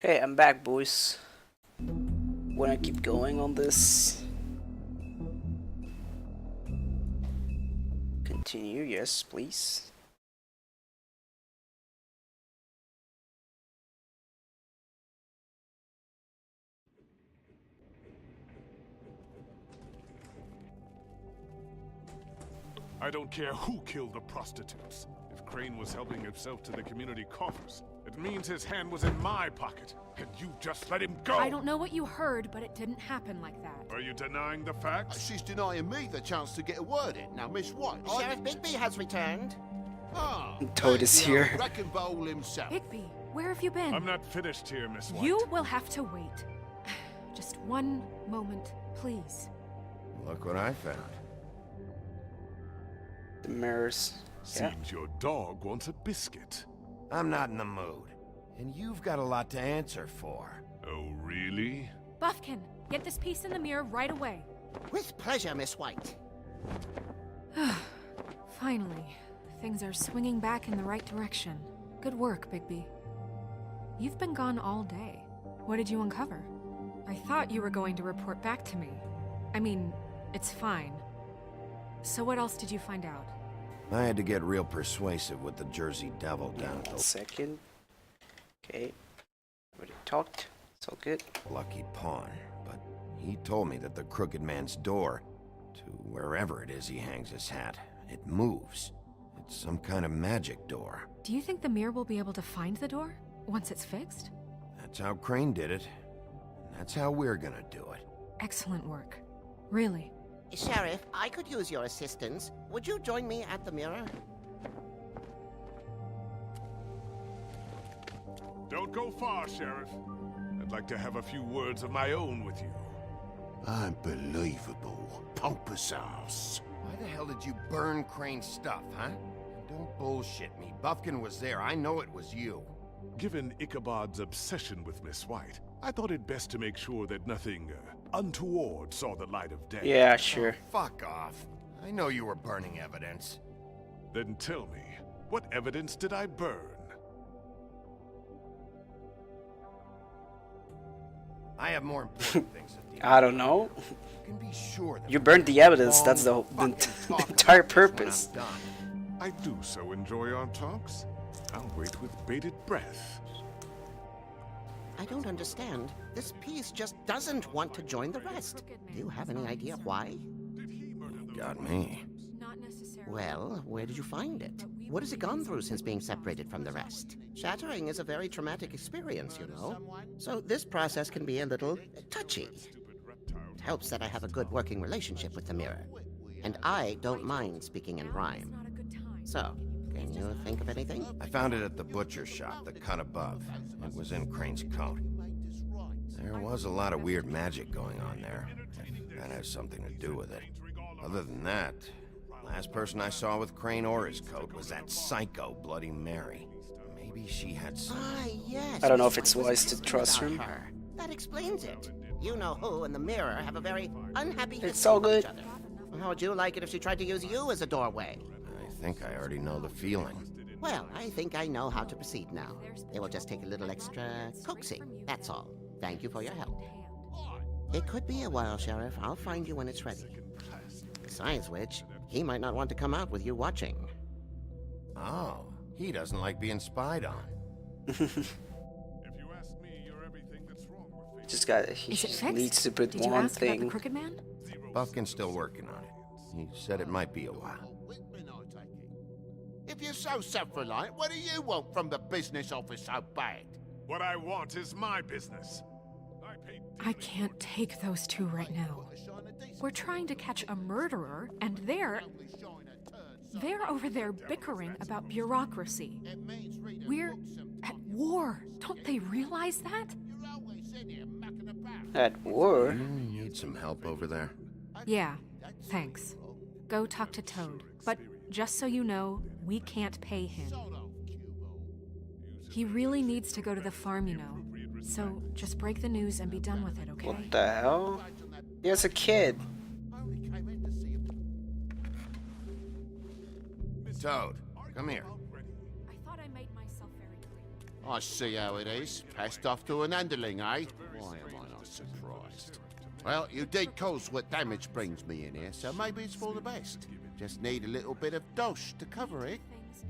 Hey, I'm back, boys. Wanna keep going on this? Continue, yes, please. I don't care who killed the prostitutes. If Crane was helping himself to the community coffers, it means his hand was in my pocket, and you just let him go! I don't know what you heard, but it didn't happen like that. Are you denying the facts? She's denying me the chance to get a word in. Now, Miss White, Sheriff Bigby has returned. Toad is here. Wrecking Bowl himself. Bigby, where have you been? I'm not finished here, Miss White. You will have to wait. Just one moment, please. Look what I found. The mirrors. Yeah. Seems your dog wants a biscuit. I'm not in the mood. And you've got a lot to answer for. Oh, really? Buffkin, get this piece in the mirror right away. With pleasure, Miss White. Finally, things are swinging back in the right direction. Good work, Bigby. You've been gone all day. What did you uncover? I thought you were going to report back to me. I mean, it's fine. So what else did you find out? I had to get real persuasive with the Jersey Devil down at the Second. Okay. Already talked. It's all good. Lucky Pawn, but he told me that the Crooked Man's door, to wherever it is he hangs his hat, it moves. It's some kind of magic door. Do you think the mirror will be able to find the door once it's fixed? That's how Crane did it. And that's how we're gonna do it. Excellent work. Really. Sheriff, I could use your assistance. Would you join me at the mirror? Don't go far, Sheriff. I'd like to have a few words of my own with you. Unbelievable. Pompous ass. Why the hell did you burn Crane's stuff, huh? Don't bullshit me. Buffkin was there. I know it was you. Given Ichabod's obsession with Miss White, I thought it best to make sure that nothing untoward saw the light of day. Yeah, sure. Oh, fuck off. I know you were burning evidence. Then tell me, what evidence did I burn? I have more important things to deal I don't know. with. You can be sure that You burned the evidence. That's the fucking entire talking when I'm purpose. done. I do so enjoy our talks. I'll wait with bated breath. I don't understand. This piece just doesn't want to join the rest. Do you have any idea why? Got me. Not necessarily. Well, where did you find it? What has it gone through since being separated from the rest? Shattering is a very traumatic experience, you know. So this process can be a little touchy. It helps that I have a good working relationship with the mirror. And I don't mind speaking in Now is rhyme. not a good time. So, can you think of anything? I found it at the butcher shop, the cut above. It was in Crane's coat. There was a lot of weird magic going on there. If that has something to do with it. Other than that, the last person I saw with Crane or his coat was that psycho Bloody Mary. Maybe she had some... Ah, yes. I don't know if Miss it's White wise was to talking trust about him. her. That explains it. You know who and the mirror have a very unhappy It's history all with good. each other. How would you like it if she tried to use you as a doorway? I think I already know the feeling. Well, I think I know how to proceed now. It will just take a little extra coaxing, that's all. Thank you for your help. It could be a while, Sheriff. I'll find you when it's ready. Besides which, he might not want to come out with you watching. Oh, he doesn't like being spied on. If you ask me, you're everything that's wrong with Just got. He Is it just fixed? needs to put Did you one ask about the thing. Crooked Man? Buffkin's still working on it. He said it might be a while. If you're so self-reliant, what do you want from the business office so bad? What I want is my business. I can't take those two right now. We're trying to catch a murderer, and they're over there bickering about bureaucracy. We're at war. Don't they realize that? At war. You need some help over there? Yeah, thanks. Go talk to Toad. But just so you know, we can't pay him. He really needs to go to the farm, you know. So just break the news and be done with it, okay? What the hell? He has a kid. Toad, come here. I thought I made myself very clear. I see how it is. Passed off to an underling, eh? Why am I not surprised? Well, you did cause what damage brings me in here, so maybe it's for the best. Just need a little bit of dosh to cover it.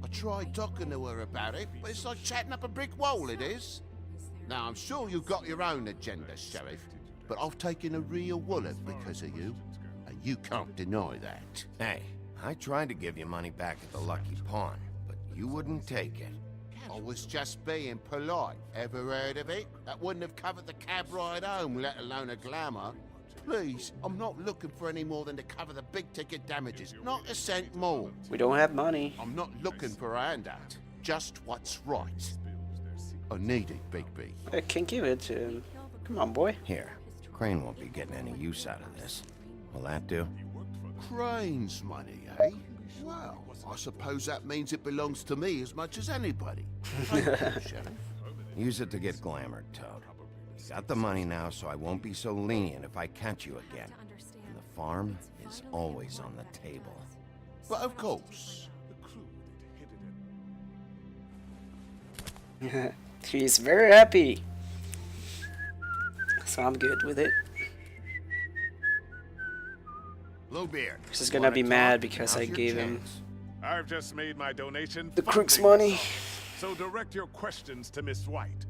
I tried talking to her about it, but it's like chatting up a brick wall, it is. Now, I'm sure you've got your own agenda, Sheriff, but I've taken a real wallet because of you, and you can't deny that. Hey, I tried to give you money back at the Lucky Pawn, but you wouldn't take it. I was just being polite. Ever heard of it? That wouldn't have covered the cab ride home, let alone a glamour. Please, I'm not looking for any more than to cover the big-ticket damages. Not a cent more. We don't have money. I'm not looking for a handout. Just what's right. I need it, Bigby. I can't give it to him. Come on, boy. Here, Crane won't be getting any use out of this. Will that do? Crane's money, eh? Well, I suppose that means it belongs to me as much as anybody. Thank you, Sheriff. Use it to get glamored, Toad. Got the money now, so I won't be so lenient if I catch you again. And the farm is always on the table. But of course. He's very happy. So I'm good with it. Bluebeard. He's just gonna be mad because I gave him I've just made my donation. the Crook's funding money. this off. So direct your questions to Miss White.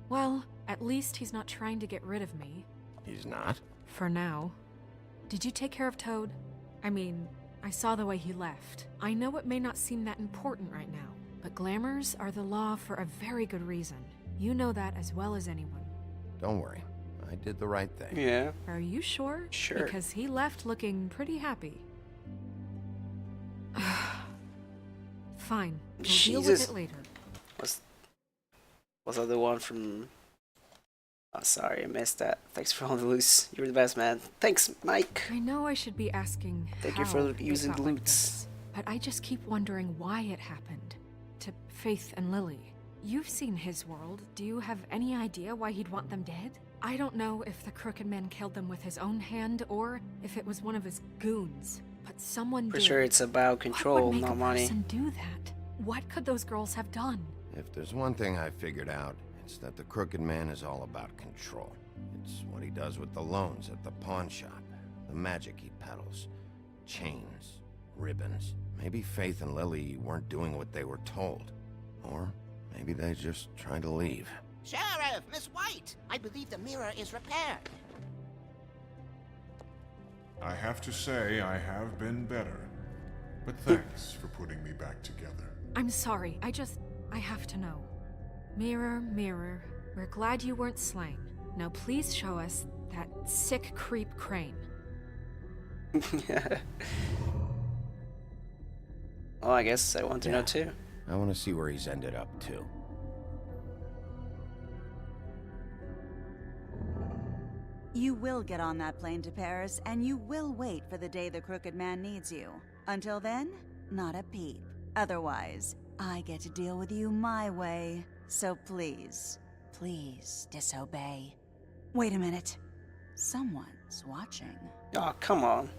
Well, at least he's not trying to get rid of me. He's not? For now. Did you take care of Toad? I mean, I saw the way he left. I know it may not seem that important right now, but glamours are the law for a very good reason. You know that as well as anyone. Don't worry. I did the right thing. Yeah. Are you sure? Sure. Because he left looking pretty happy. Fine. We'll deal with Jesus. it later. Was that the one from... Oh, sorry, I missed that. Thanks for all the loose. You're the best, man. Thanks, Mike. I know I should be asking Thank you how for it using got like loots. this, but I just keep wondering why it happened. To Faith and Lily. You've seen his world. Do you have any idea why he'd want them dead? I don't know if the Crooked Man killed them with his own hand or if it was one of his goons. But someone For did. sure it's about What control, would make not a money. person do that? What could those girls have done? If there's one thing I figured out, it's that the Crooked Man is all about control. It's what he does with the loans at the pawn shop, the magic he peddles, chains, ribbons. Maybe Faith and Lily weren't doing what they were told. Or maybe they just tried to leave. Sheriff, Miss White, I believe the mirror is repaired. I have to say I have been better. But thanks for putting me back together. I'm sorry, I have to know. Mirror, mirror, we're glad you weren't slain. Now please show us that sick creep Crane. Oh, I guess I want to know too. I want to see where he's ended up, too. You will get on that plane to Paris, and you will wait for the day the Crooked Man needs you. Until then, not a peep. Otherwise, I get to deal with you my way. So please, please disobey. Wait a minute. Someone's watching. Oh, come on.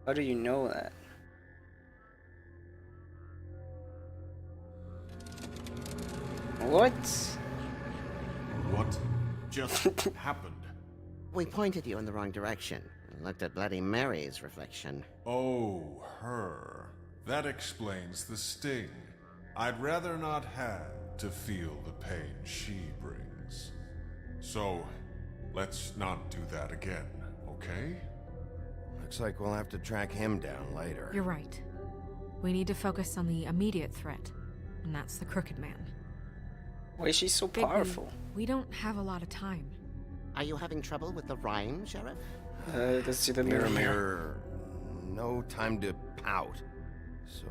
How do you know that? What? What just happened? We pointed you in the wrong direction and looked at Bloody Mary's reflection. Oh, her. That explains the sting. I'd rather not have to feel the pain she brings. So, let's not do that again, okay? Looks like we'll have to track him down later. You're right. We need to focus on the immediate threat, and that's the Crooked Man. Why is she so Bigby, powerful? we don't have a lot of time. Are you having trouble with the rhyme, Sheriff? Let's do the mirror, mirror. No time to pout. So,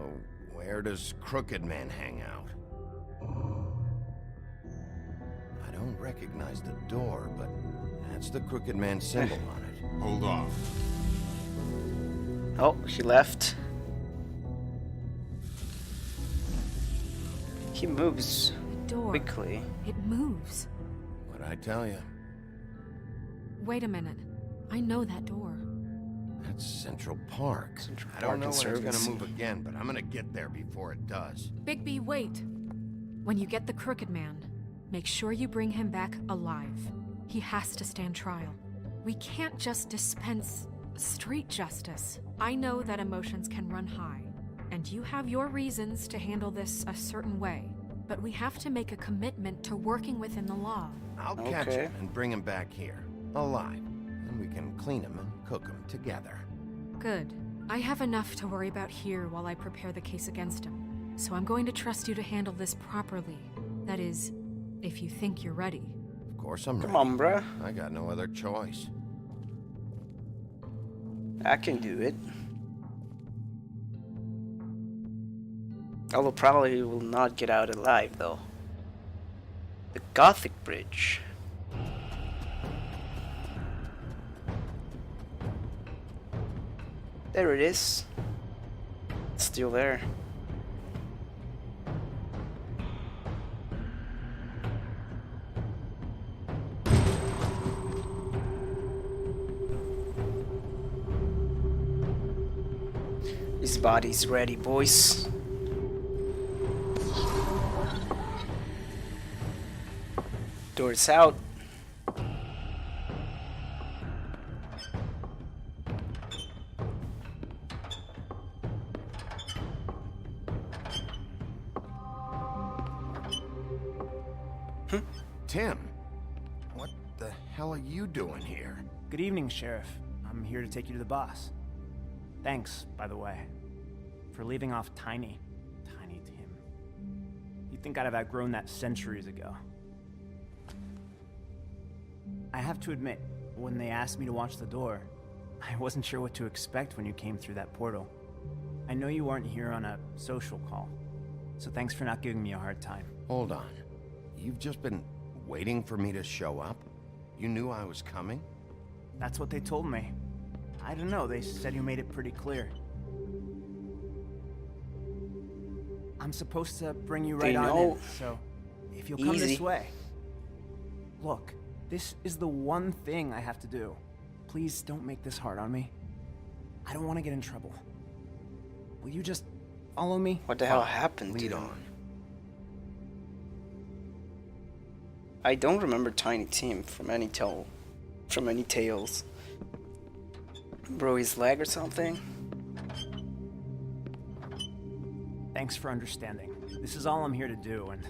where does Crooked Man hang out? I don't recognize the door, but that's the Crooked Man symbol on it. Hold on. Oh, he left. He moves The door. quickly. It moves. What'd I tell you? Wait a minute. I know that door. That's Central Park. Central I don't Park know when it's gonna Conservancy. move again, but I'm gonna get there before it does. Bigby, wait. When you get the Crooked Man, make sure you bring him back alive. He has to stand trial. We can't just dispense street justice. I know that emotions can run high, and you have your reasons to handle this a certain way, but we have to make a commitment to working within the law. I'll catch Okay. him and bring him back here, alive. And we can clean him and cook him together. Good. I have enough to worry about here while I prepare the case against him, so I'm going to trust you to handle this properly. That is, if you think you're ready. Of course I'm Come ready. on, bruh. I got no other choice. I can do it. Although probably will not get out alive though. The Gothic Bridge. There it is. It's still there. His body's ready, boys. Doors out. Tim, what the hell are you doing here? Good evening, Sheriff. I'm here to take you to the boss. Thanks, by the way, for leaving off Tiny. Tiny Tim. You'd think I'd have outgrown that centuries ago. I have to admit, when they asked me to watch the door, I wasn't sure what to expect when you came through that portal. I know you weren't here on a social call, so thanks for not giving me a hard time. Hold on. You've just been waiting for me to show up? You knew I was coming? That's what they told me. I don't know, they said you made it pretty clear. I'm supposed to bring you right They on know. in, so if you'll come this Easy. way. Look, this is the one thing I have to do. Please don't make this hard on me. I don't want to get in trouble. Will you just follow me? What the hell happened to Lead him? on. I don't remember Tiny Tim from any tales. Bro, his leg or something? Thanks for understanding. This is all I'm here to do, and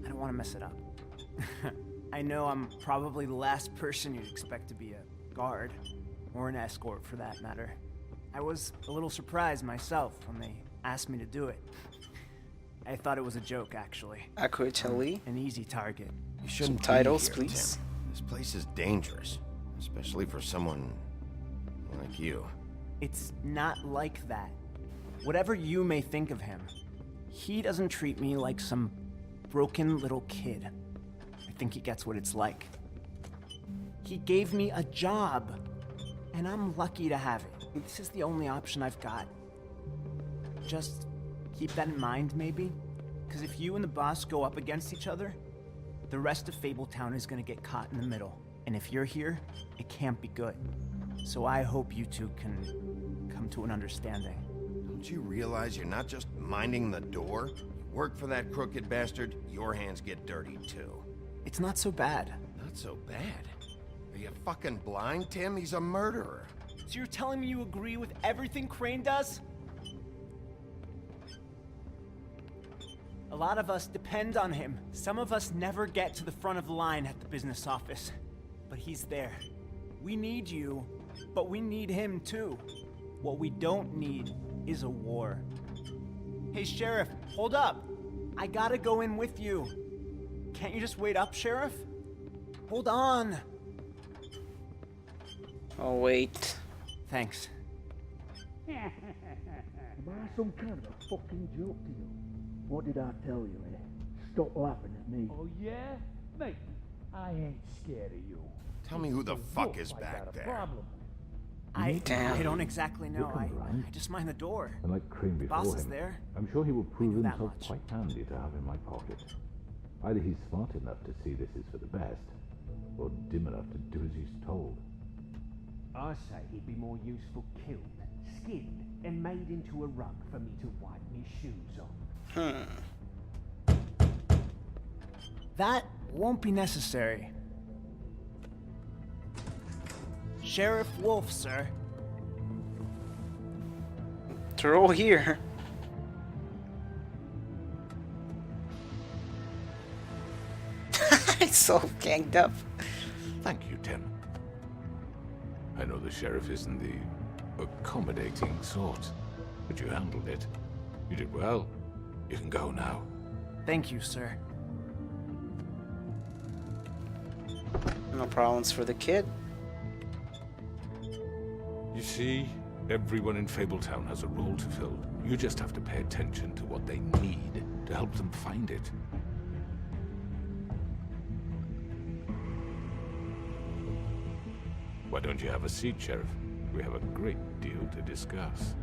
I don't want to mess it up. I know I'm probably the last person you'd expect to be a guard, or an escort for that matter. I was a little surprised myself when they asked me to do it. I thought it was a joke, actually. Accurately. An easy target. You shouldn't Titles, be here, please. Tim. This place is dangerous, especially for someone like you. It's not like that. Whatever you may think of him, he doesn't treat me like some broken little kid. I think he gets what it's like. He gave me a job, and I'm lucky to have it. This is the only option I've got. Just keep that in mind, maybe? Because if you and the boss go up against each other, the rest of Fabletown is gonna get caught in the middle. And if you're here, it can't be good. So I hope you two can come to an understanding. Don't you realize you're not just minding the door? You work for that crooked bastard, your hands get dirty too. It's not so bad. Not so bad. Are you fucking blind, Tim? He's a murderer. So you're telling me you agree with everything Crane does? A lot of us depend on him. Some of us never get to the front of the line at the business office. But he's there. We need you, but we need him too. What we don't need is a war. Hey, Sheriff, hold up. I gotta go in with you. Can't you just wait up, Sheriff? Hold on. Oh, wait. Thanks. Am I some kind of a fucking joke to you? What did I tell you, eh? Stop laughing at me. Oh, yeah? Mate, I ain't scared of you. Tell me who the fuck is I back got a there. problem. I Damn. don't exactly know. Look around. I just mind the door. And like Crane The before boss is him, there. I'm sure he will prove knew that himself much. quite handy to have in my pocket. Either he's smart enough to see this is for the best, or dim enough to do as he's told. I say he'd be more useful killed, skinned, and made into a rug for me to wipe me shoes on. That won't be necessary. Sheriff Wolf, sir. They're all here. It's so ganged up. Thank you, Tim. I know the sheriff isn't the accommodating sort, but you handled it. You did well. You can go now. Thank you, sir. No problems for the kid. You see, everyone in Fabletown has a role to fill. You just have to pay attention to what they need to help them find it. Why don't you have a seat, Sheriff? We have a great deal to discuss.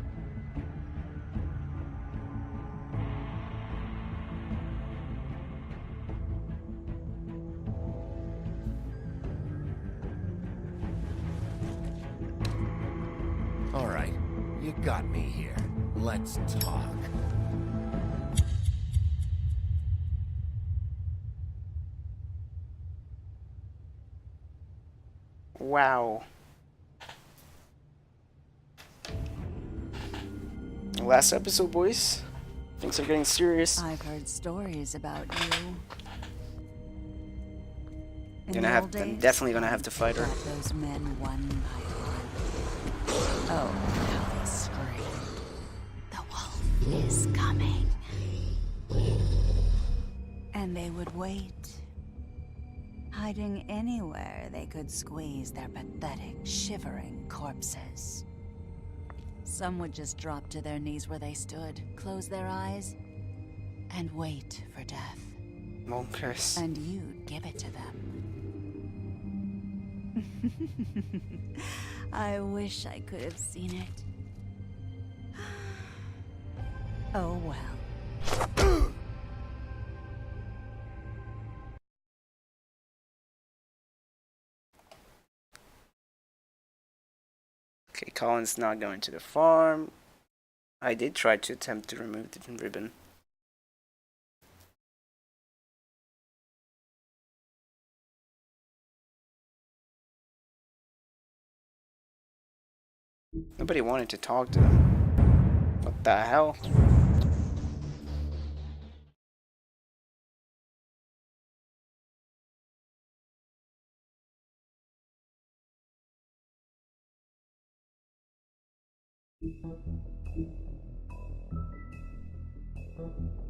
All right, you got me here. Let's talk. Wow. Last episode, boys. Things are getting serious. I've heard stories about you. I'm definitely gonna have to fight her. Got those men one by one. Oh, how they scream. The wolf is coming. And they would wait, hiding anywhere they could squeeze their pathetic, shivering corpses. Some would just drop to their knees where they stood, close their eyes, and wait for death. Monkers. And you'd give it to them. I wish I could have seen it. Oh well. Okay, Colin's not going to the farm. I did try to attempt to remove the ribbon. Nobody wanted to talk to them. What the hell?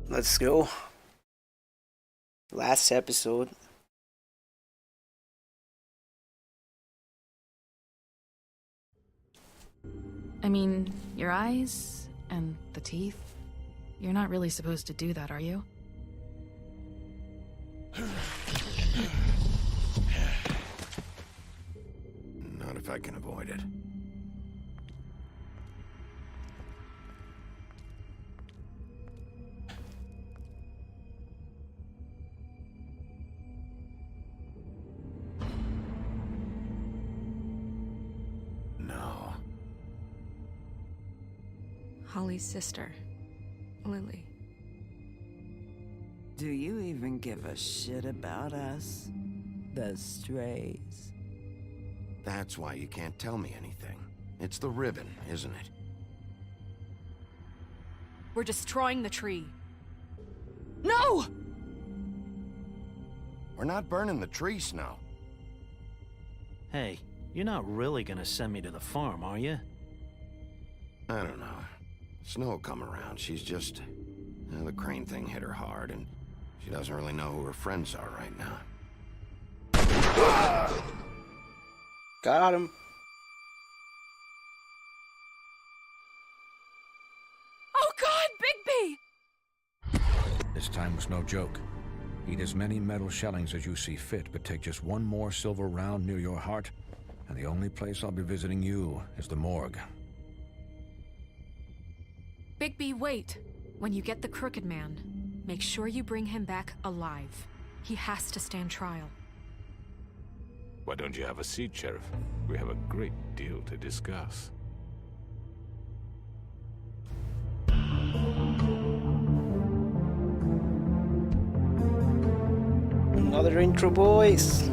Let's go. Last episode. I mean, your eyes and the teeth. You're not really supposed to do that, are you? Not if I can avoid it. No. Holly's sister, Lily. Do you even give a shit about us? The strays. That's why you can't tell me anything. It's the ribbon, isn't it? We're destroying the tree. No! We're not burning the tree, Snow. Hey, you're not really gonna send me to the farm, are you? I don't know. Snow will come around. She's just... the Crane thing hit her hard, and she doesn't really know who her friends are right now. Got him. Oh God, Bigby! This time was no joke. Eat as many metal shellings as you see fit, but take just one more silver round near your heart, and the only place I'll be visiting you is the morgue. Bigby, wait. When you get the Crooked Man, make sure you bring him back alive. He has to stand trial. Why don't you have a seat, Sheriff? We have a great deal to discuss. Another intro, boys.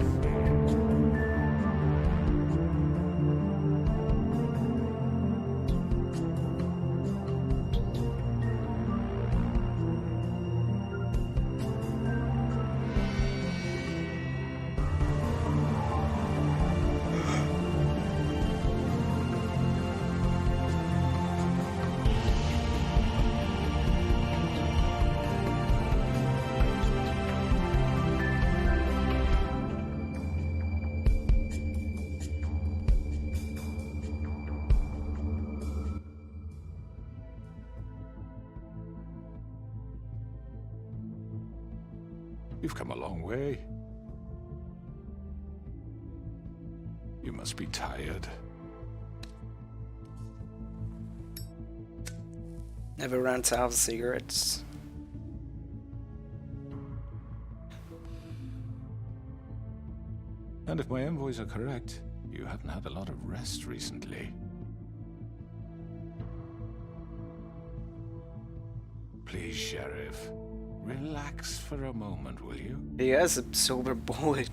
You've come a long way. You must be tired. Never runs out of cigarettes. And if my envoys are correct, you haven't had a lot of rest recently. Please, Sheriff. Relax for a moment, will you? He has a silver bullet.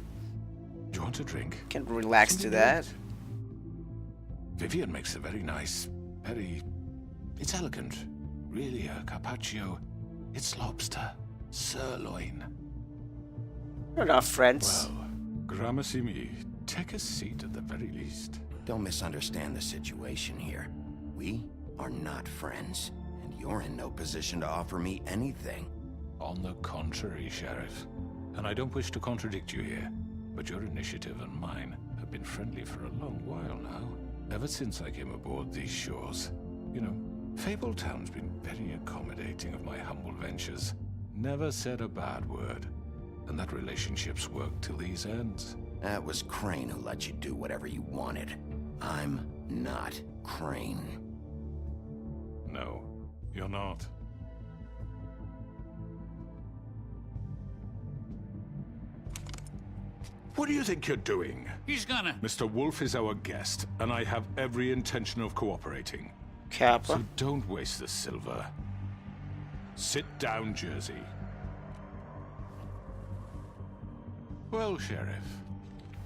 Do you want a drink? Can't relax to that. Vivian makes a very nice, it's elegant. Really a carpaccio. It's lobster. Sirloin. We're not friends. Well, Gramercy me. Take a seat at the very least. Don't misunderstand the situation here. We are not friends, and you're in no position to offer me anything. On the contrary, Sheriff. And I don't wish to contradict you here, but your initiative and mine have been friendly for a long while now. Ever since I came aboard these shores. You know, Fabletown's been very accommodating of my humble ventures. Never said a bad word. And that relationship's worked till these ends. That was Crane who let you do whatever you wanted. I'm not Crane. No, you're not. What do you think you're doing? He's gonna... Mr. Wolf is our guest, and I have every intention of cooperating. Kappa. So don't waste the silver. Sit down, Jersey. Well, Sheriff,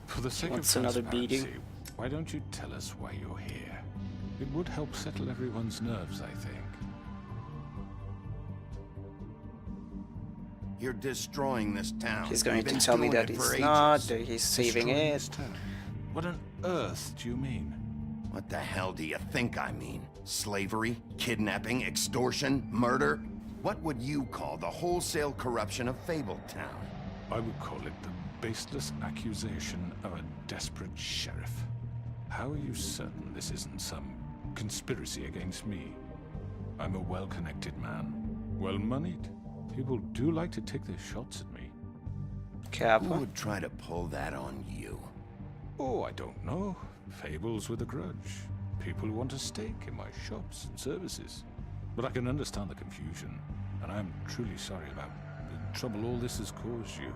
for the sake What's of another transparency, beating? why don't you tell us why you're here? It would help settle everyone's nerves, I think. You're destroying this town. He's going You've to been tell me doing that it for he's ages. not, that he's saving Destroying it. this town? What on earth do you mean? What the hell do you think I mean? Slavery, kidnapping, extortion, murder? What would you call the wholesale corruption of Fabletown? I would call it the baseless accusation of a desperate sheriff. How are you certain this isn't some conspiracy against me? I'm a well-connected man, well-moneyed. People do like to take their shots at me. Kappa. Who would try to pull that on you? Oh, I don't know. Fables with a grudge. People who want a stake in my shops and services. But I can understand the confusion, and I'm truly sorry about the trouble all this has caused you.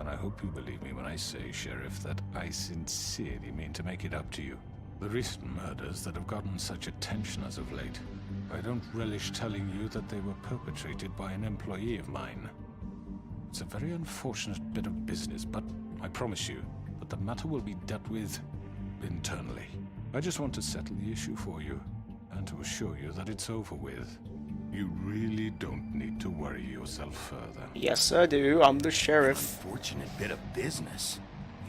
And I hope you believe me when I say, Sheriff, that I sincerely mean to make it up to you. The recent murders that have gotten such attention as of late, I don't relish telling you that they were perpetrated by an employee of mine. It's a very unfortunate bit of business, but I promise you that the matter will be dealt with internally. I just want to settle the issue for you, and to assure you that it's over with. You really don't need to worry yourself further. Yes, I do. I'm the sheriff. Unfortunate bit of business.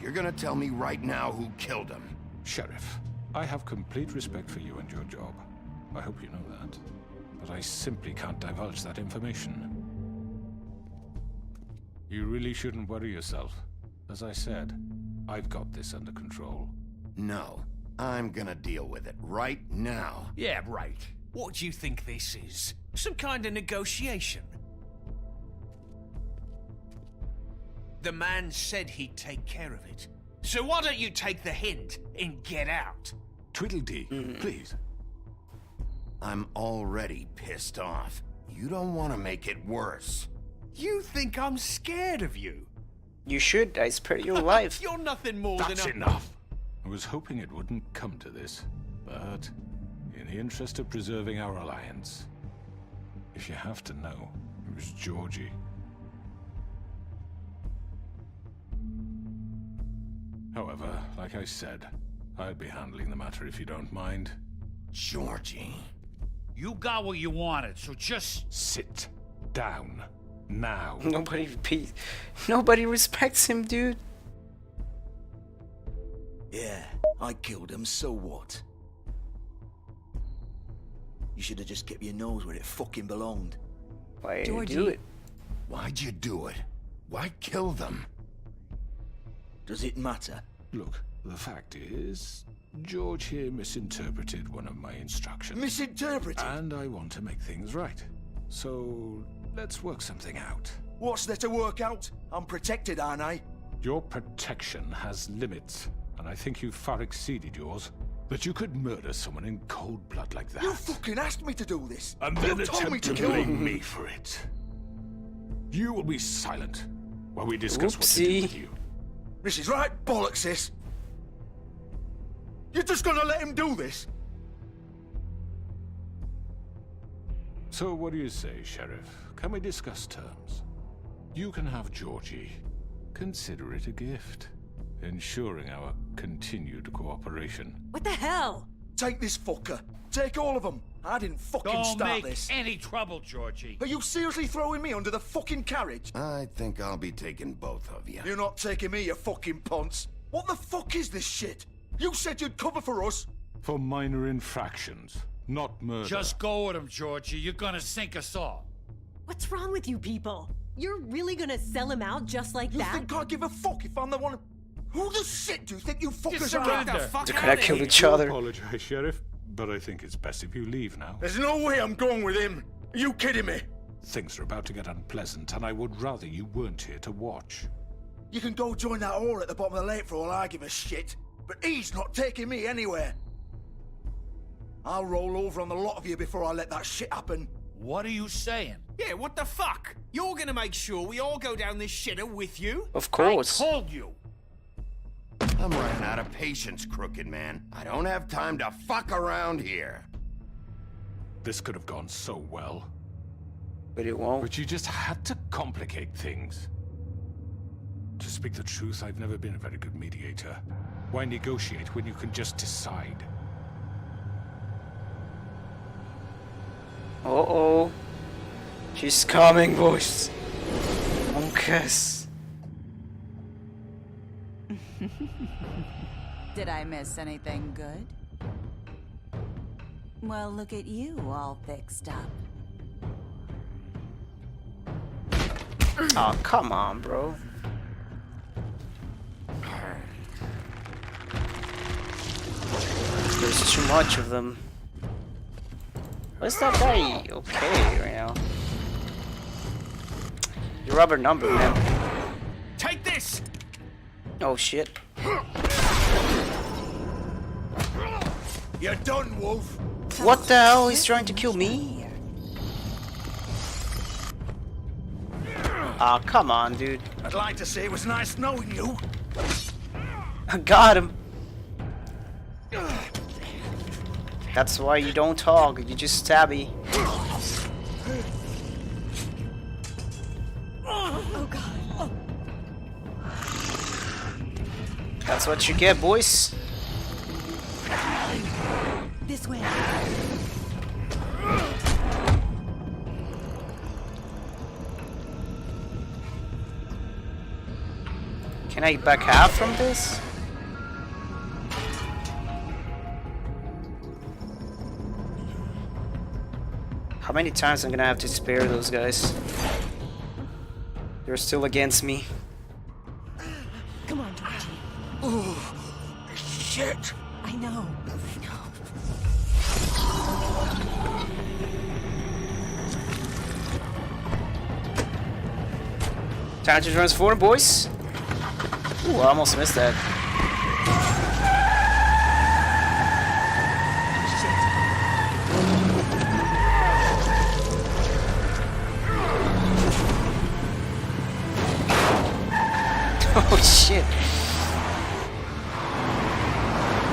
You're gonna tell me right now who killed him. Sheriff, I have complete respect for you and your job. I hope you know that. But I simply can't divulge that information. You really shouldn't worry yourself. As I said, I've got this under control. No, I'm gonna deal with it right now. Yeah, right. What do you think this is? Some kind of negotiation? The man said he'd take care of it. So why don't you take the hint and get out? Tweedledee, please. I'm already pissed off. You don't want to make it worse. You think I'm scared of you? You should. I spared your life. You're nothing more That's than a... enough. I was hoping it wouldn't come to this, but in the interest of preserving our alliance, if you have to know, it was Georgie. However, like I said, I'll be handling the matter if you don't mind. Georgie. You got what you wanted, so just... Sit down. Now. Nobody respects him, dude. Yeah, I killed him, so what? You should have just kept your nose where it fucking belonged. Why did you do it? Why'd you do it? Why kill them? Does it matter? Look, the fact is, George here misinterpreted one of my instructions. Misinterpreted? And I want to make things right. So, let's work something out. What's there to work out? I'm protected, aren't I? Your protection has limits, and I think you've far exceeded yours. That you could murder someone in cold blood like that. You fucking asked me to do this! And then you told me attempt to to kill blame him! me for it. You will be silent while we discuss what to do with you. This is right bollocks, sis. You're just gonna let him do this? So what do you say, Sheriff? Can we discuss terms? You can have Georgie. Consider it a gift, ensuring our continued cooperation. What the hell? Take this fucker. Take all of them. I didn't fucking Don't start make this. any trouble, Georgie. Are you seriously throwing me under the fucking carriage? I think I'll be taking both of you. You're not taking me, you fucking ponce. What the fuck is this shit? You said you'd cover for us. For minor infractions, not murder. Just go with him, Georgie. You're gonna sink us all. What's wrong with you people? You're really gonna sell him out just like You that? think I give a fuck if I'm the one? Who the shit do you think you fuckers are? surrender. They could have killed each other. I apologize, Sheriff, but I think it's best if you leave now. There's no way I'm going with him. Are you kidding me? Things are about to get unpleasant, and I would rather you weren't here to watch. You can go join that whore at the bottom of the lake for all I give a shit. But he's not taking me anywhere. I'll roll over on the lot of you before I let that shit happen. What are you saying? Yeah, what the fuck? You're gonna make sure we all go down this shitter with you? Of course. I told you. I'm running out of patience, Crooked Man. I don't have time to fuck around here. This could have gone so well. But it won't. But you just had to complicate things. To speak the truth, I've never been a very good mediator. Why negotiate when you can just decide? Uh-oh. She's coming, boys. Monkus. Did I miss anything good? Well, look at you all fixed up. Oh, come on, bro. There's too much of them. Where's that guy? Okay, right now. Your rubber number, man. Take this! Oh shit. You're done, Wolf. What the hell? He's trying to kill me? Ah, come on, dude. I'd like to say it was nice knowing you. I got him. That's why you don't talk, you just stabby. Oh god. That's what you get, boys. This way. Can I back half from this? How many times I'm gonna have to spare those guys? They're still against me. Come on, Georgie. Oh, shit. I know. Time to transform, boys. Ooh, I almost missed that. Oh shit.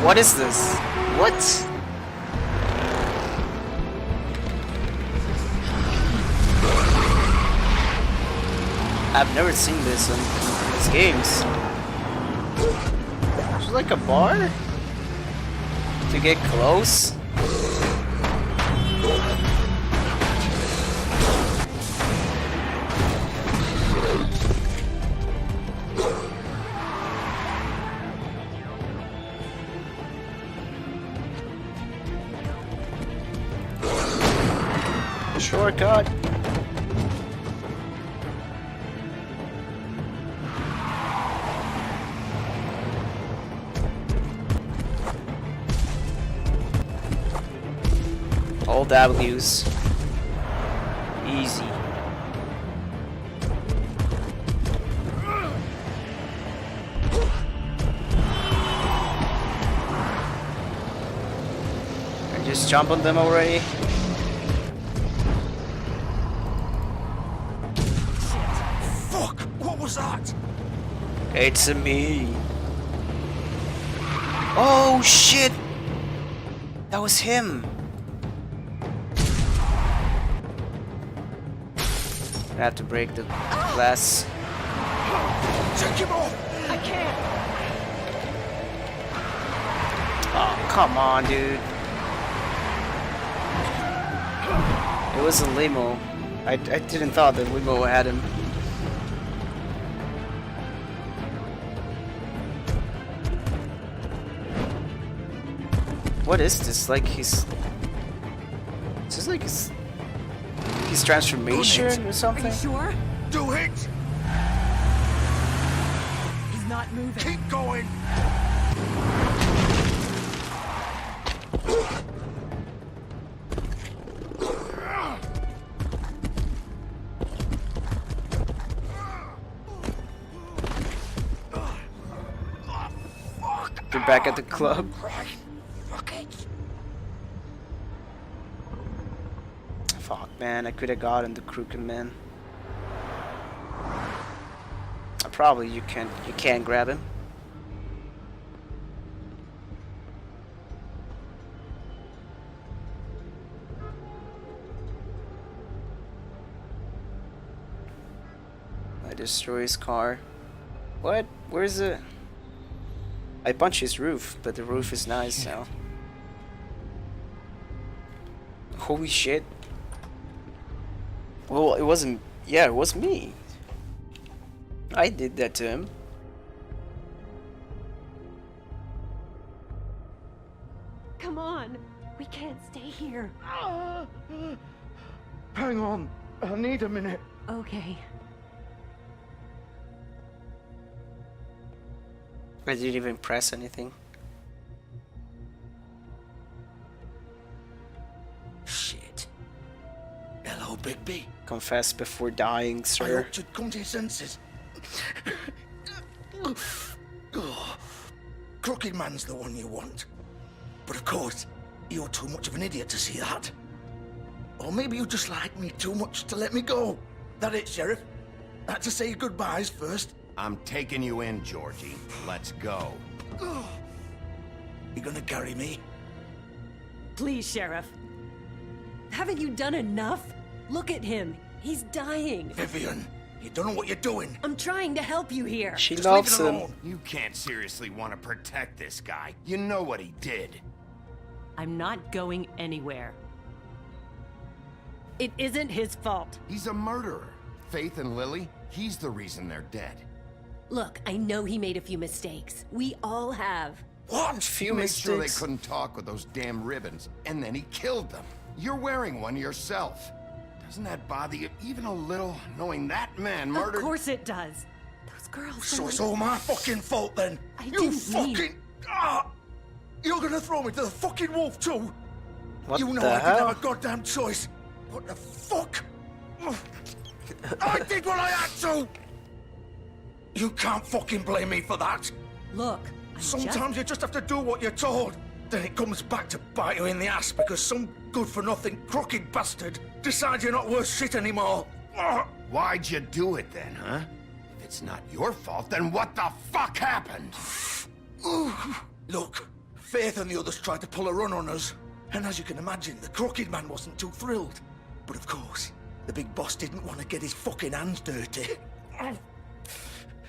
What is this? What? I've never seen this in these games. It's like a bar? To get close? Shortcut. All W's. Easy. I just jump on them already. Fuck! What was that? It's me. Oh shit! That was him. I have to break the glass. Take him off! I can't! Oh, come on, dude. It was a limo. I didn't thought the limo had him. What is this? Like he's... Is this like his transformation or something? Are you sure? Do it! He's not moving. Keep going! They're back at the club. Fuck, man, I could have gotten the Crooked Man. Probably you can't grab him. I destroy his car. What? Where's it? I punch his roof, but the roof is nice now. Holy shit. Well, it wasn't... Yeah, it was me. I did that to him. Come on. We can't stay here. Hang on. I need a minute. Okay. I didn't even press anything. Shit. Hello, Bigby. Confess before dying, I sir. hoped you'd come to your senses. Crooked Man's the one you want. But of course, you're too much of an idiot to see that. Or maybe you just like me too much to let me go. That it, Sheriff? I had to say your goodbyes first. I'm taking you in, Georgie. Let's go. You gonna carry me? Please, Sheriff. Haven't you done enough? Look at him. He's dying. Vivian, you don't know what you're doing. I'm trying to help you here. She Just loves leave it him. alone. You can't seriously want to protect this guy. You know what he did. I'm not going anywhere. It isn't his fault. He's a murderer. Faith and Lily, he's the reason they're dead. Look, I know he made a few mistakes. We all have. What? Few He made sure they mistakes. couldn't talk with those damn ribbons, and then he killed them. You're wearing one yourself. Doesn't that bother you even a little, knowing that man murdered... Of course it does. Those girls So are it's like... all my fucking fault then. I You didn't fucking... mean- You're gonna throw me to the fucking wolf too? What you know the I didn't hell? have a goddamn choice. What the fuck? I did what I had to! You can't fucking blame me for that. Look, Sometimes you just have to do what you're told. Then it comes back to bite you in the ass because some good-for-nothing crooked bastard decides you're not worth shit anymore. Why'd you do it then, huh? If it's not your fault, then what the fuck happened? Look, Faith and the others tried to pull a run on us. And as you can imagine, the Crooked Man wasn't too thrilled. But of course, the big boss didn't want to get his fucking hands dirty.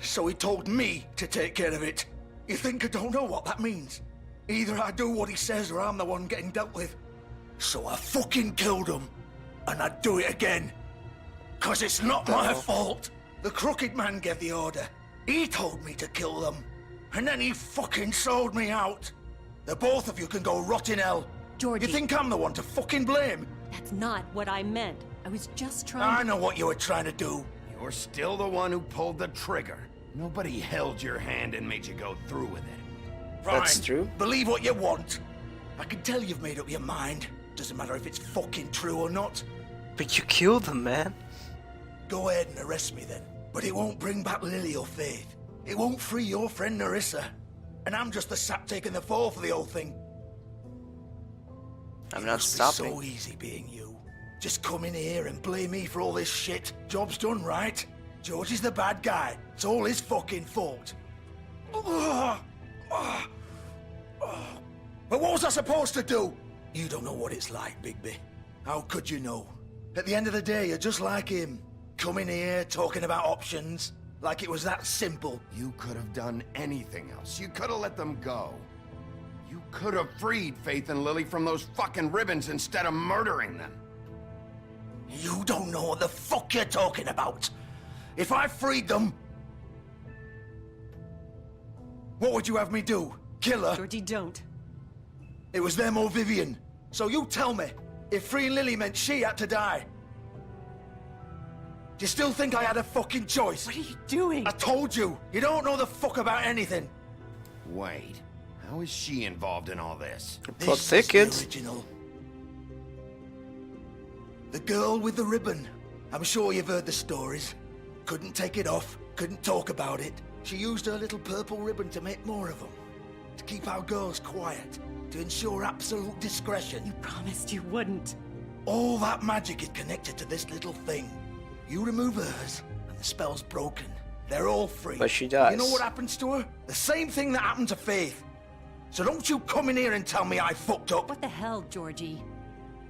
So he told me to take care of it. You think I don't know what that means? Either I do what he says or I'm the one getting dealt with. So I fucking killed him. And I'd do it again. 'Cause it's not my fault. The Crooked Man gave the order. He told me to kill them. And then he fucking sold me out. The both of you can go rot in hell. Georgie. You think I'm the one to fucking blame? That's not what I meant. I was just trying I know what you were trying to do. You're still the one who pulled the trigger. Nobody held your hand and made you go through with it. Fine. That's true. Believe what you want. I can tell you've made up your mind. Doesn't matter if it's fucking true or not. But you killed them, man. Go ahead and arrest me then. But it won't bring back Lily or Faith. It won't free your friend Nerissa. And I'm just the sap taking the fall for the whole thing. I'm not It's stopping. so easy being you. Just come in here and blame me for all this shit. Job's done, right? George is the bad guy. It's all his fucking fault. But what was I supposed to do? You don't know what it's like, Bigby. How could you know? At the end of the day, you're just like him. Coming here, talking about options. Like it was that simple. You could have done anything else. You could have let them go. You could have freed Faith and Lily from those fucking ribbons instead of murdering them. You don't know what the fuck you're talking about. If I freed them... What would you have me do? Kill her? Georgie, don't. It was them or Vivian. So you tell me, if freeing Lily meant she had to die. Do you still think I had a fucking choice? What are you doing? I told you, you don't know the fuck about anything. Wait, how is she involved in all this? Plot This is the thickens. original. The girl with the ribbon. I'm sure you've heard the stories. Couldn't take it off, couldn't talk about it. She used her little purple ribbon to make more of them. To keep our girls quiet. To ensure absolute discretion. You promised you wouldn't. All that magic is connected to this little thing. You remove hers, and the spell's broken. They're all free. But she does. You know what happens to her? The same thing that happened to Faith. So don't you come in here and tell me I fucked up. What the hell, Georgie?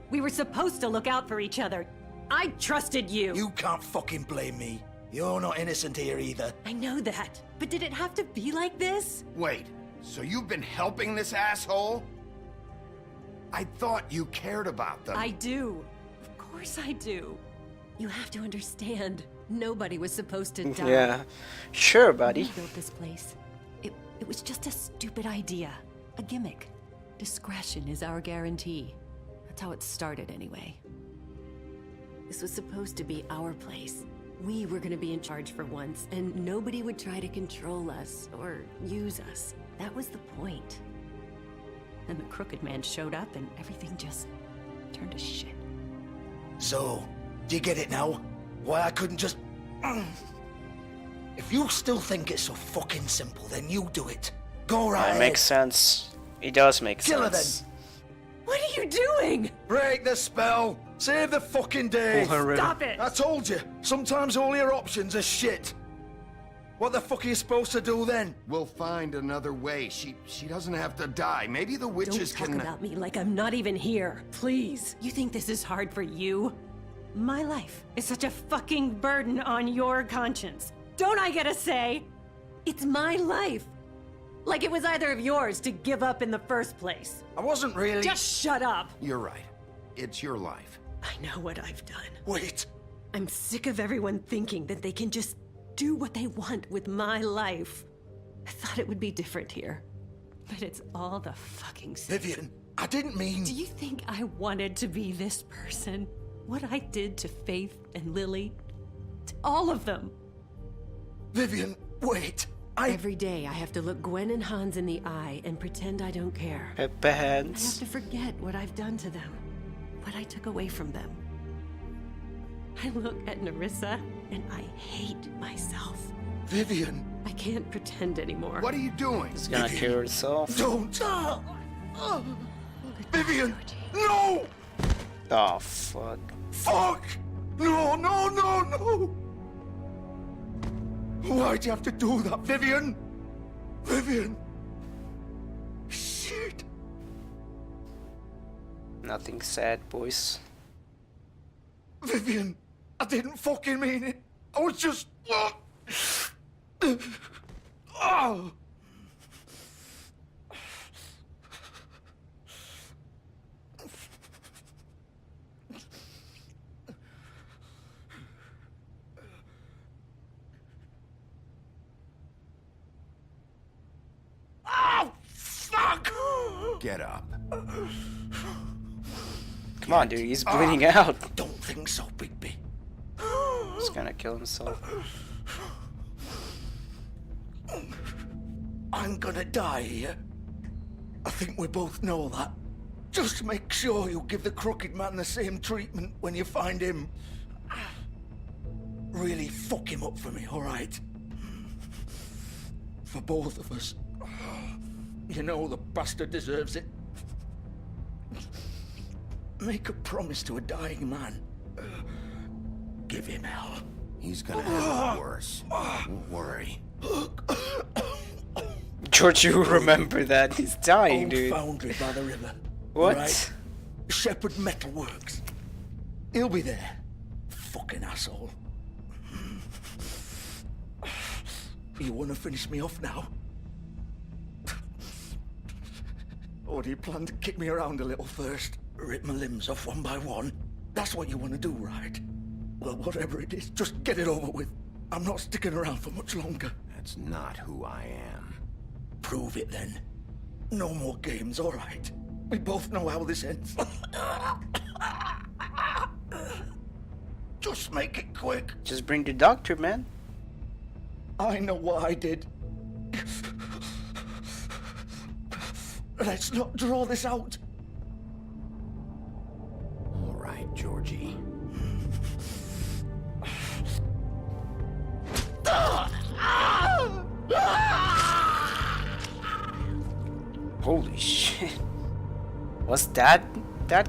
We were supposed to look out for each other. I trusted you. You can't fucking blame me. You're not innocent here either. I know that. But did it have to be like this? Wait, so you've been helping this asshole? I thought you cared about them. I do. Of course I do. You have to understand. Nobody was supposed to die. Yeah. Sure, When buddy. we built this place. It was just a stupid idea. A gimmick. Discretion is our guarantee. That's how it started anyway. This was supposed to be our place. We were gonna be in charge for once, and nobody would try to control us or use us. That was the point. Then the Crooked Man showed up and everything just turned to shit. So, do you get it now? Why I couldn't just... If you still think it's so fucking simple, then you do it. Go right That ahead. makes sense. It does make Kill her sense. What are you doing? Break the spell. Save the fucking day. Pull her ribbon. Stop it! I told you. Sometimes all your options are shit. What the fuck are you supposed to do then? We'll find another way. She doesn't have to die. Maybe the witches Don't talk can... about me like I'm not even here. Please. You think this is hard for you? My life is such a fucking burden on your conscience. Don't I get a say? It's my life. Like it was either of yours to give up in the first place. I wasn't really... Just shut up. You're right. It's your life. I know what I've done. Wait. I'm sick of everyone thinking that they can just do what they want with my life. I thought it would be different here. But it's all the fucking same. Vivian, I didn't mean... Do you think I wanted to be this person? What I did to Faith and Lily? To all of them. Vivian, wait. Every day I have to look Gwen and Hans in the eye and pretend I don't care. Her I have hands. to forget what I've done to them. What I took away from them. I look at Nerissa and I hate myself. Vivian. I can't pretend anymore. What are you doing? She's gonna kill herself. Don't. Vivian. No. Oh, fuck. Fuck. No, no, no, no. Why'd you have to do that, Vivian? Vivian! Shit! Nothing sad, boys. Vivian, I didn't fucking mean it. I was just... Oh! Oh, fuck! Get up. Come on, dude, he's bleeding out. Don't think so, Bigby. He's gonna kill himself. I'm gonna die here. I think we both know that. Just make sure you give the crooked man the same treatment when you find him. Really fuck him up for me, alright? For both of us. You know the bastard deserves it. Make a promise to a dying man. Give him hell. He's gonna have it worse. Don't worry. George, you remember that. He's dying, Old dude. foundry by the river. What? Right? Shepherd Metalworks. He'll be there. Fucking asshole. You wanna finish me off now? Or do you plan to kick me around a little first? Rip my limbs off one by one? That's what you wanna do, right? Well, whatever it is, just get it over with. I'm not sticking around for much longer. That's not who I am. Prove it then. No more games, all right? We both know how this ends. Just make it quick. Just bring the doctor, man. I know what I did. Let's not draw this out. All right, Georgie. Holy shit. Was that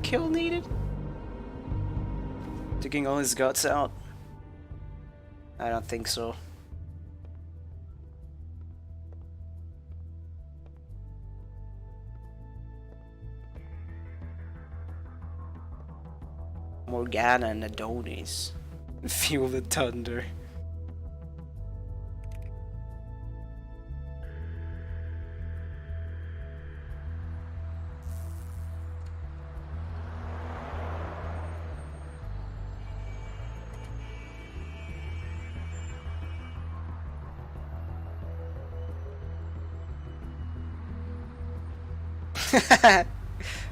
kill needed? Taking all his guts out? I don't think so. Morgana and Adonis. Feel the thunder.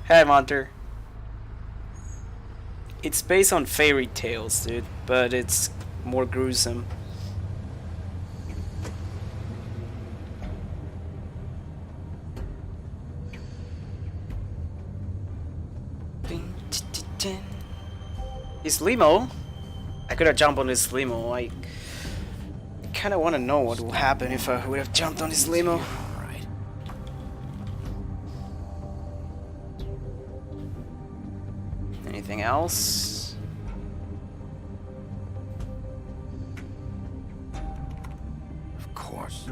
Hey, Monter. It's based on fairy tales, dude, but it's more gruesome. His limo? I could have jumped on his limo. I kind of want to know what would happen if I would have jumped on his limo. Anything else? Of course.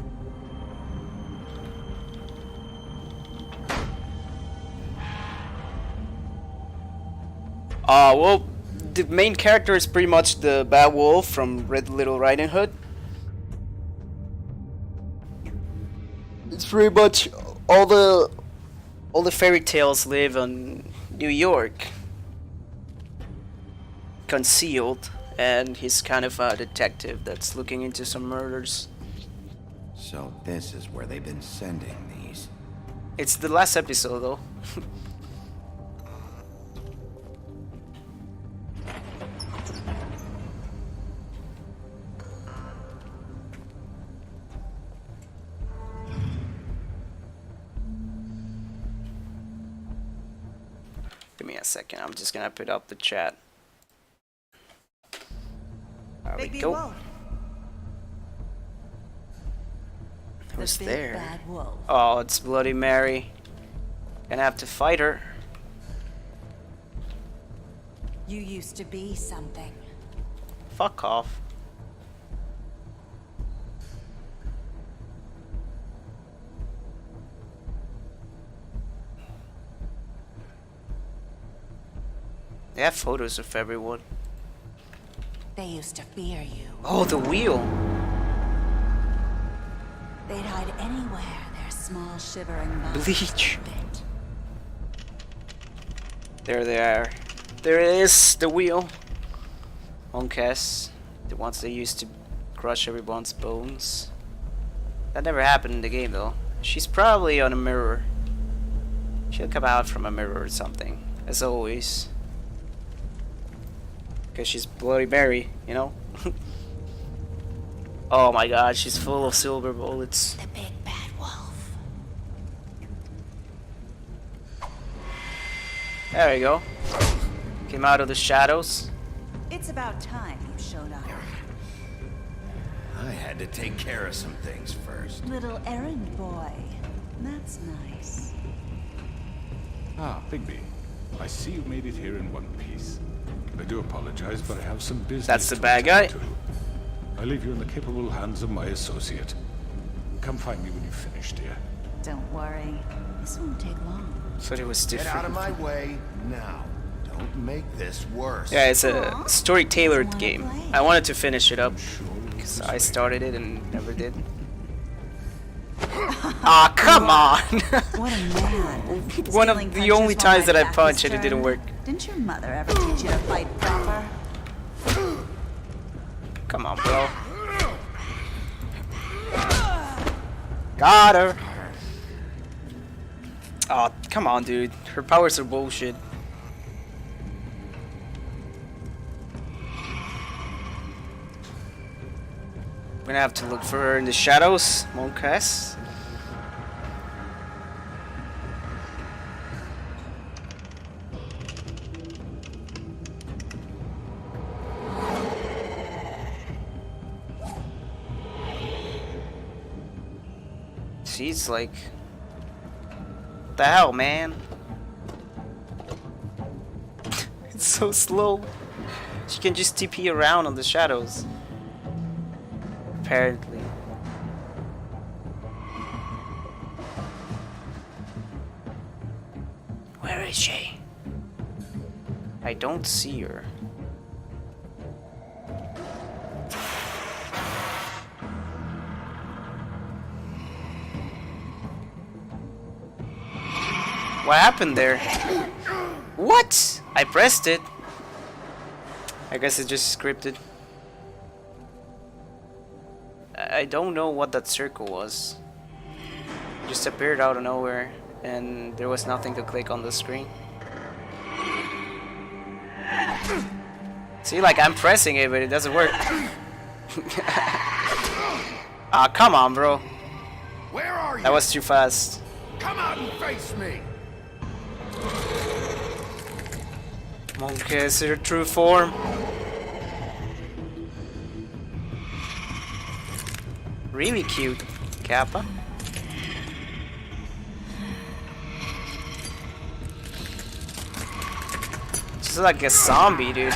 Well, the main character is pretty much the Bad Wolf from Red Little Riding Hood. It's pretty much all the fairy tales live in New York. Concealed, and he's kind of a detective that's looking into some murders. So this is where they've been sending these. It's the last episode, though. Give me a second, I'm just gonna put up the chat. There we go. Who's there? Bad Wolf. Oh, it's Bloody Mary. Gonna have to fight her. You used to be something. Fuck off. They have photos of everyone. They used to fear you. Oh, the wheel. They'd hide anywhere their small shivering bodies Bleach. fit. There they are. There it is, the wheel. Monkas, the ones they used to crush everyone's bones. That never happened in the game though. She's probably on a mirror. She'll come out from a mirror or something, as always. Because she's Bloody Mary, you know? Oh my god, she's full of silver bullets. The big bad wolf. There we go. Came out of the shadows. It's about time you showed up. I had to take care of some things first. Little errand boy. That's nice. Ah, Bigby. I see you made it here in one piece. I do apologize, but I have some business. That's the to bad guy. attend to. I leave you in the capable hands of my associate. Come find me when you've finished, dear. Don't worry. This won't take long. So it was different. Get out of my way now. Don't make this worse. Yeah, it's a story-tailored game. I wanted to finish it up because I started it and never did. Ah, come on! What a man. One of Stealing the punches only while times my that I back punched was and it didn't turned? work. Didn't your mother ever teach you to fight proper? Come on, bro. Got her. Oh, come on, dude. Her powers are bullshit. I'm gonna have to look for her in the shadows, Monkas. She's like, what the hell, man? It's so slow. She can just TP around on the shadows. Apparently. Where is she? I don't see her. What happened there? What? I pressed it. I guess it's just scripted. I don't know what that circle was. It just appeared out of nowhere and there was nothing to click on the screen. See, like I'm pressing it but it doesn't work. Ah, come on, bro. Where are you? That was too fast. Come out and face me. Monkas, her true form. Really cute, Kappa. She's like a zombie, dude.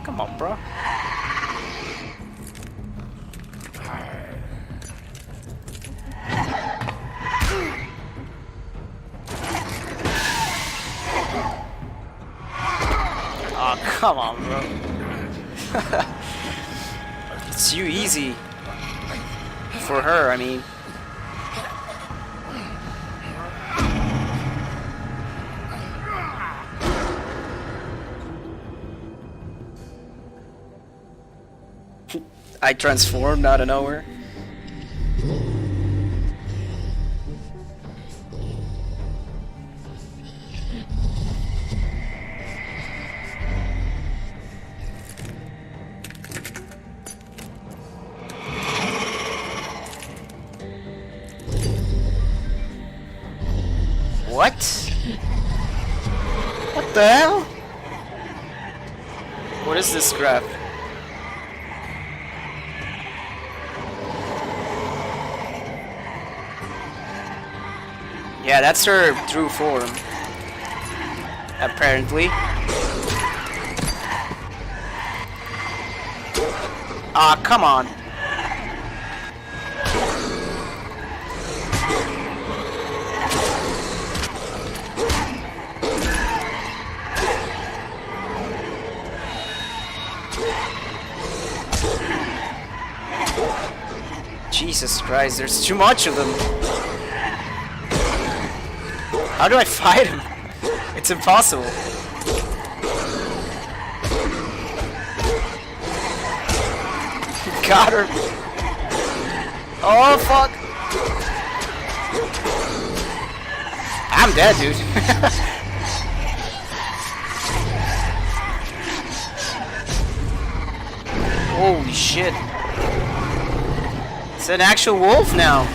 Come on, bro. Oh, come on, bro. It's too easy. For her, I mean. I transformed out of nowhere. What? What the hell? What is this crap? Yeah, that's her true form. Apparently. Ah, come on. Jesus Christ, there's too much of them. How do I fight him? It's impossible. Got her. Oh fuck. I'm dead, dude. Holy shit. It's an actual wolf now.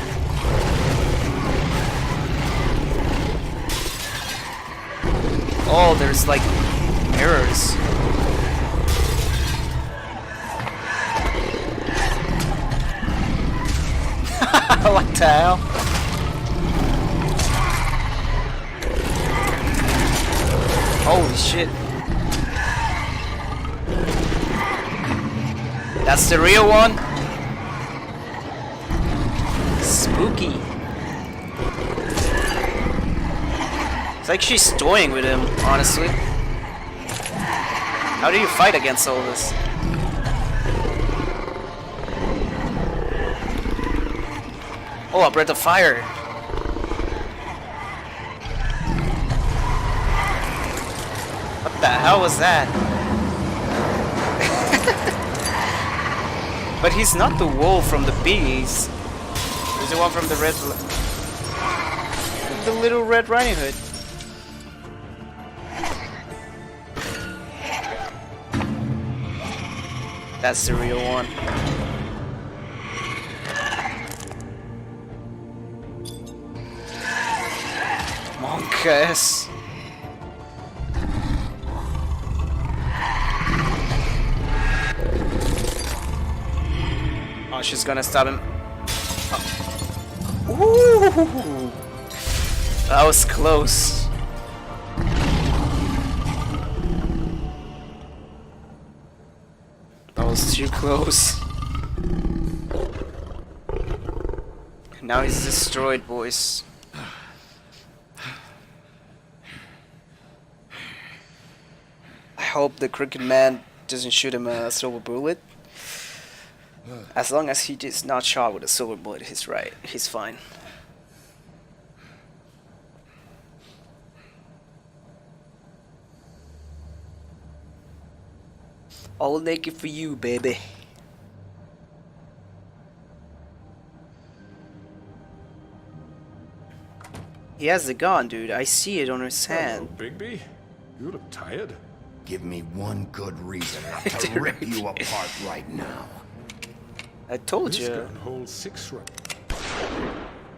Oh, there's like mirrors. What the hell? Holy shit. That's the real one? Spooky. It's like she's toying with him, honestly. How do you fight against all this? Oh, a breath of fire. What the hell was that? But he's not the wolf from the bees. He's the one from the red... The little Red Riding Hood. That's the real one. Monkus. Oh, she's gonna stab him. Ooh, that was close. That was too close. Now he's destroyed, boys. I hope the Crooked Man doesn't shoot him a silver bullet. As long as he is not shot with a silver bullet, he's right. He's fine. All naked for you, baby. He has the gun, dude. I see it on his hand. Hello, Bigby. You look tired. Give me one good reason not to rip you apart right now. I told This you. gun holds 6 rounds.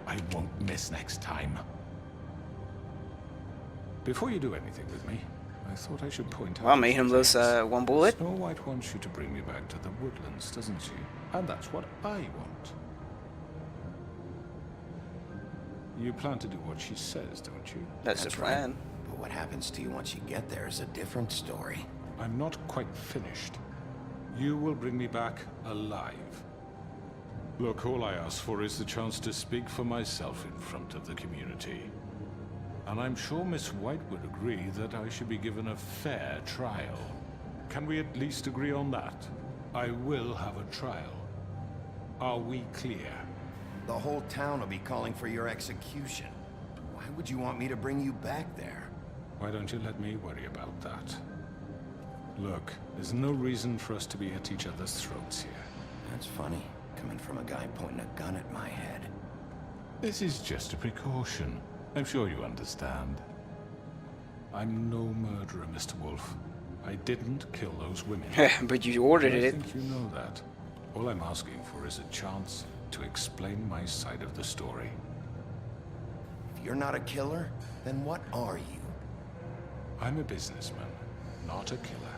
I won't miss next time. Before you do anything with me, I thought I should point out... Well, I made him lose one bullet. Snow White wants you to bring me back to the woodlands, doesn't she? And that's what I want. You plan to do what she says, don't you? That's the plan. But what happens to you once you get there is a different story. I'm not quite finished. You will bring me back alive. Look, all I ask for is the chance to speak for myself in front of the community. And I'm sure Miss White would agree that I should be given a fair trial. Can we at least agree on that? I will have a trial. Are we clear? The whole town will be calling for your execution. Why would you want me to bring you back there? Why don't you let me worry about that? Look, there's no reason for us to be at each other's throats here. That's funny, coming from a guy pointing a gun at my head. This is just a precaution. I'm sure you understand. I'm no murderer, Mr. Wolf. I didn't kill those women. But you ordered I it. think you know that. All I'm asking for is a chance to explain my side of the story. If you're not a killer, then what are you? I'm a businessman, not a killer.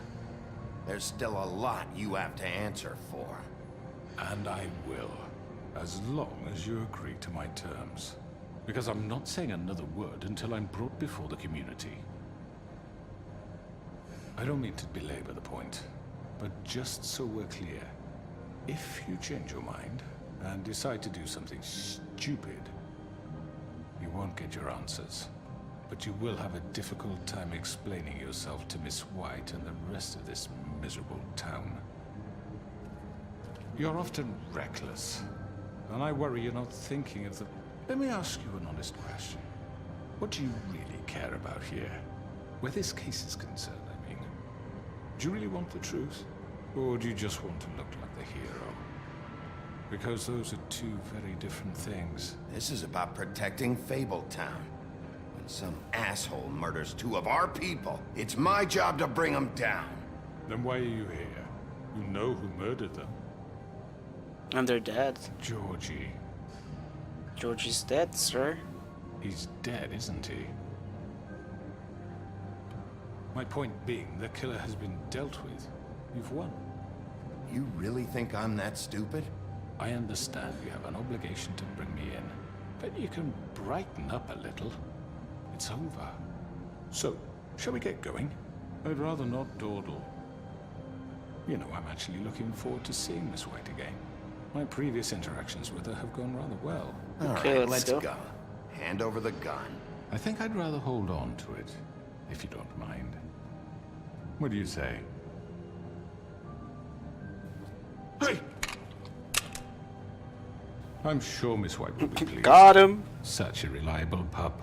There's still a lot you have to answer for. And I will, as long as you agree to my terms. Because I'm not saying another word until I'm brought before the community. I don't mean to belabor the point, but just so we're clear, if you change your mind and decide to do something stupid, you won't get your answers. But you will have a difficult time explaining yourself to Miss White and the rest of this miserable town. You're often reckless, and I worry you're not thinking of the... Let me ask you an honest question. What do you really care about here? Where this case is concerned, I mean. Do you really want the truth? Or do you just want to look like the hero? Because those are two very different things. This is about protecting Fabletown. When some asshole murders two of our people, it's my job to bring them down. Then why are you here? You know who murdered them. And they're dead. Georgie. Georgie's dead, sir. He's dead, isn't he? My point being, the killer has been dealt with. You've won. You really think I'm that stupid? I understand you have an obligation to bring me in, but you can brighten up a little. It's over. So, shall we get going? I'd rather not dawdle. You know, I'm actually looking forward to seeing Miss White again. My previous interactions with her have gone rather well. All right, let's go. Hand over the gun. I think I'd rather hold on to it, if you don't mind. What do you say? Hey! I'm sure Miss White will be pleased. Got him! Such a reliable pup.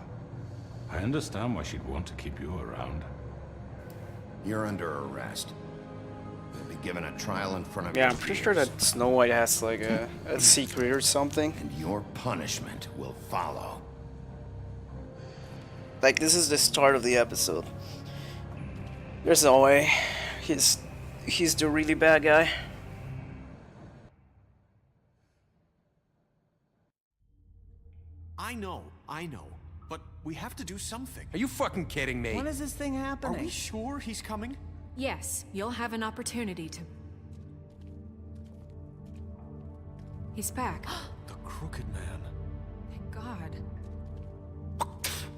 I understand why she'd want to keep you around. You're under arrest. You'll be given a trial in front of Yeah, your I'm pretty peers. sure that Snow White has like a secret or something. And your punishment will follow. Like, this is the start of the episode. There's no way. He's the really bad guy. I know. But we have to do something. Are you fucking kidding me? When is this thing Are happening? we sure he's coming? Yes, you'll have an opportunity to... He's back. The Crooked Man. Thank God.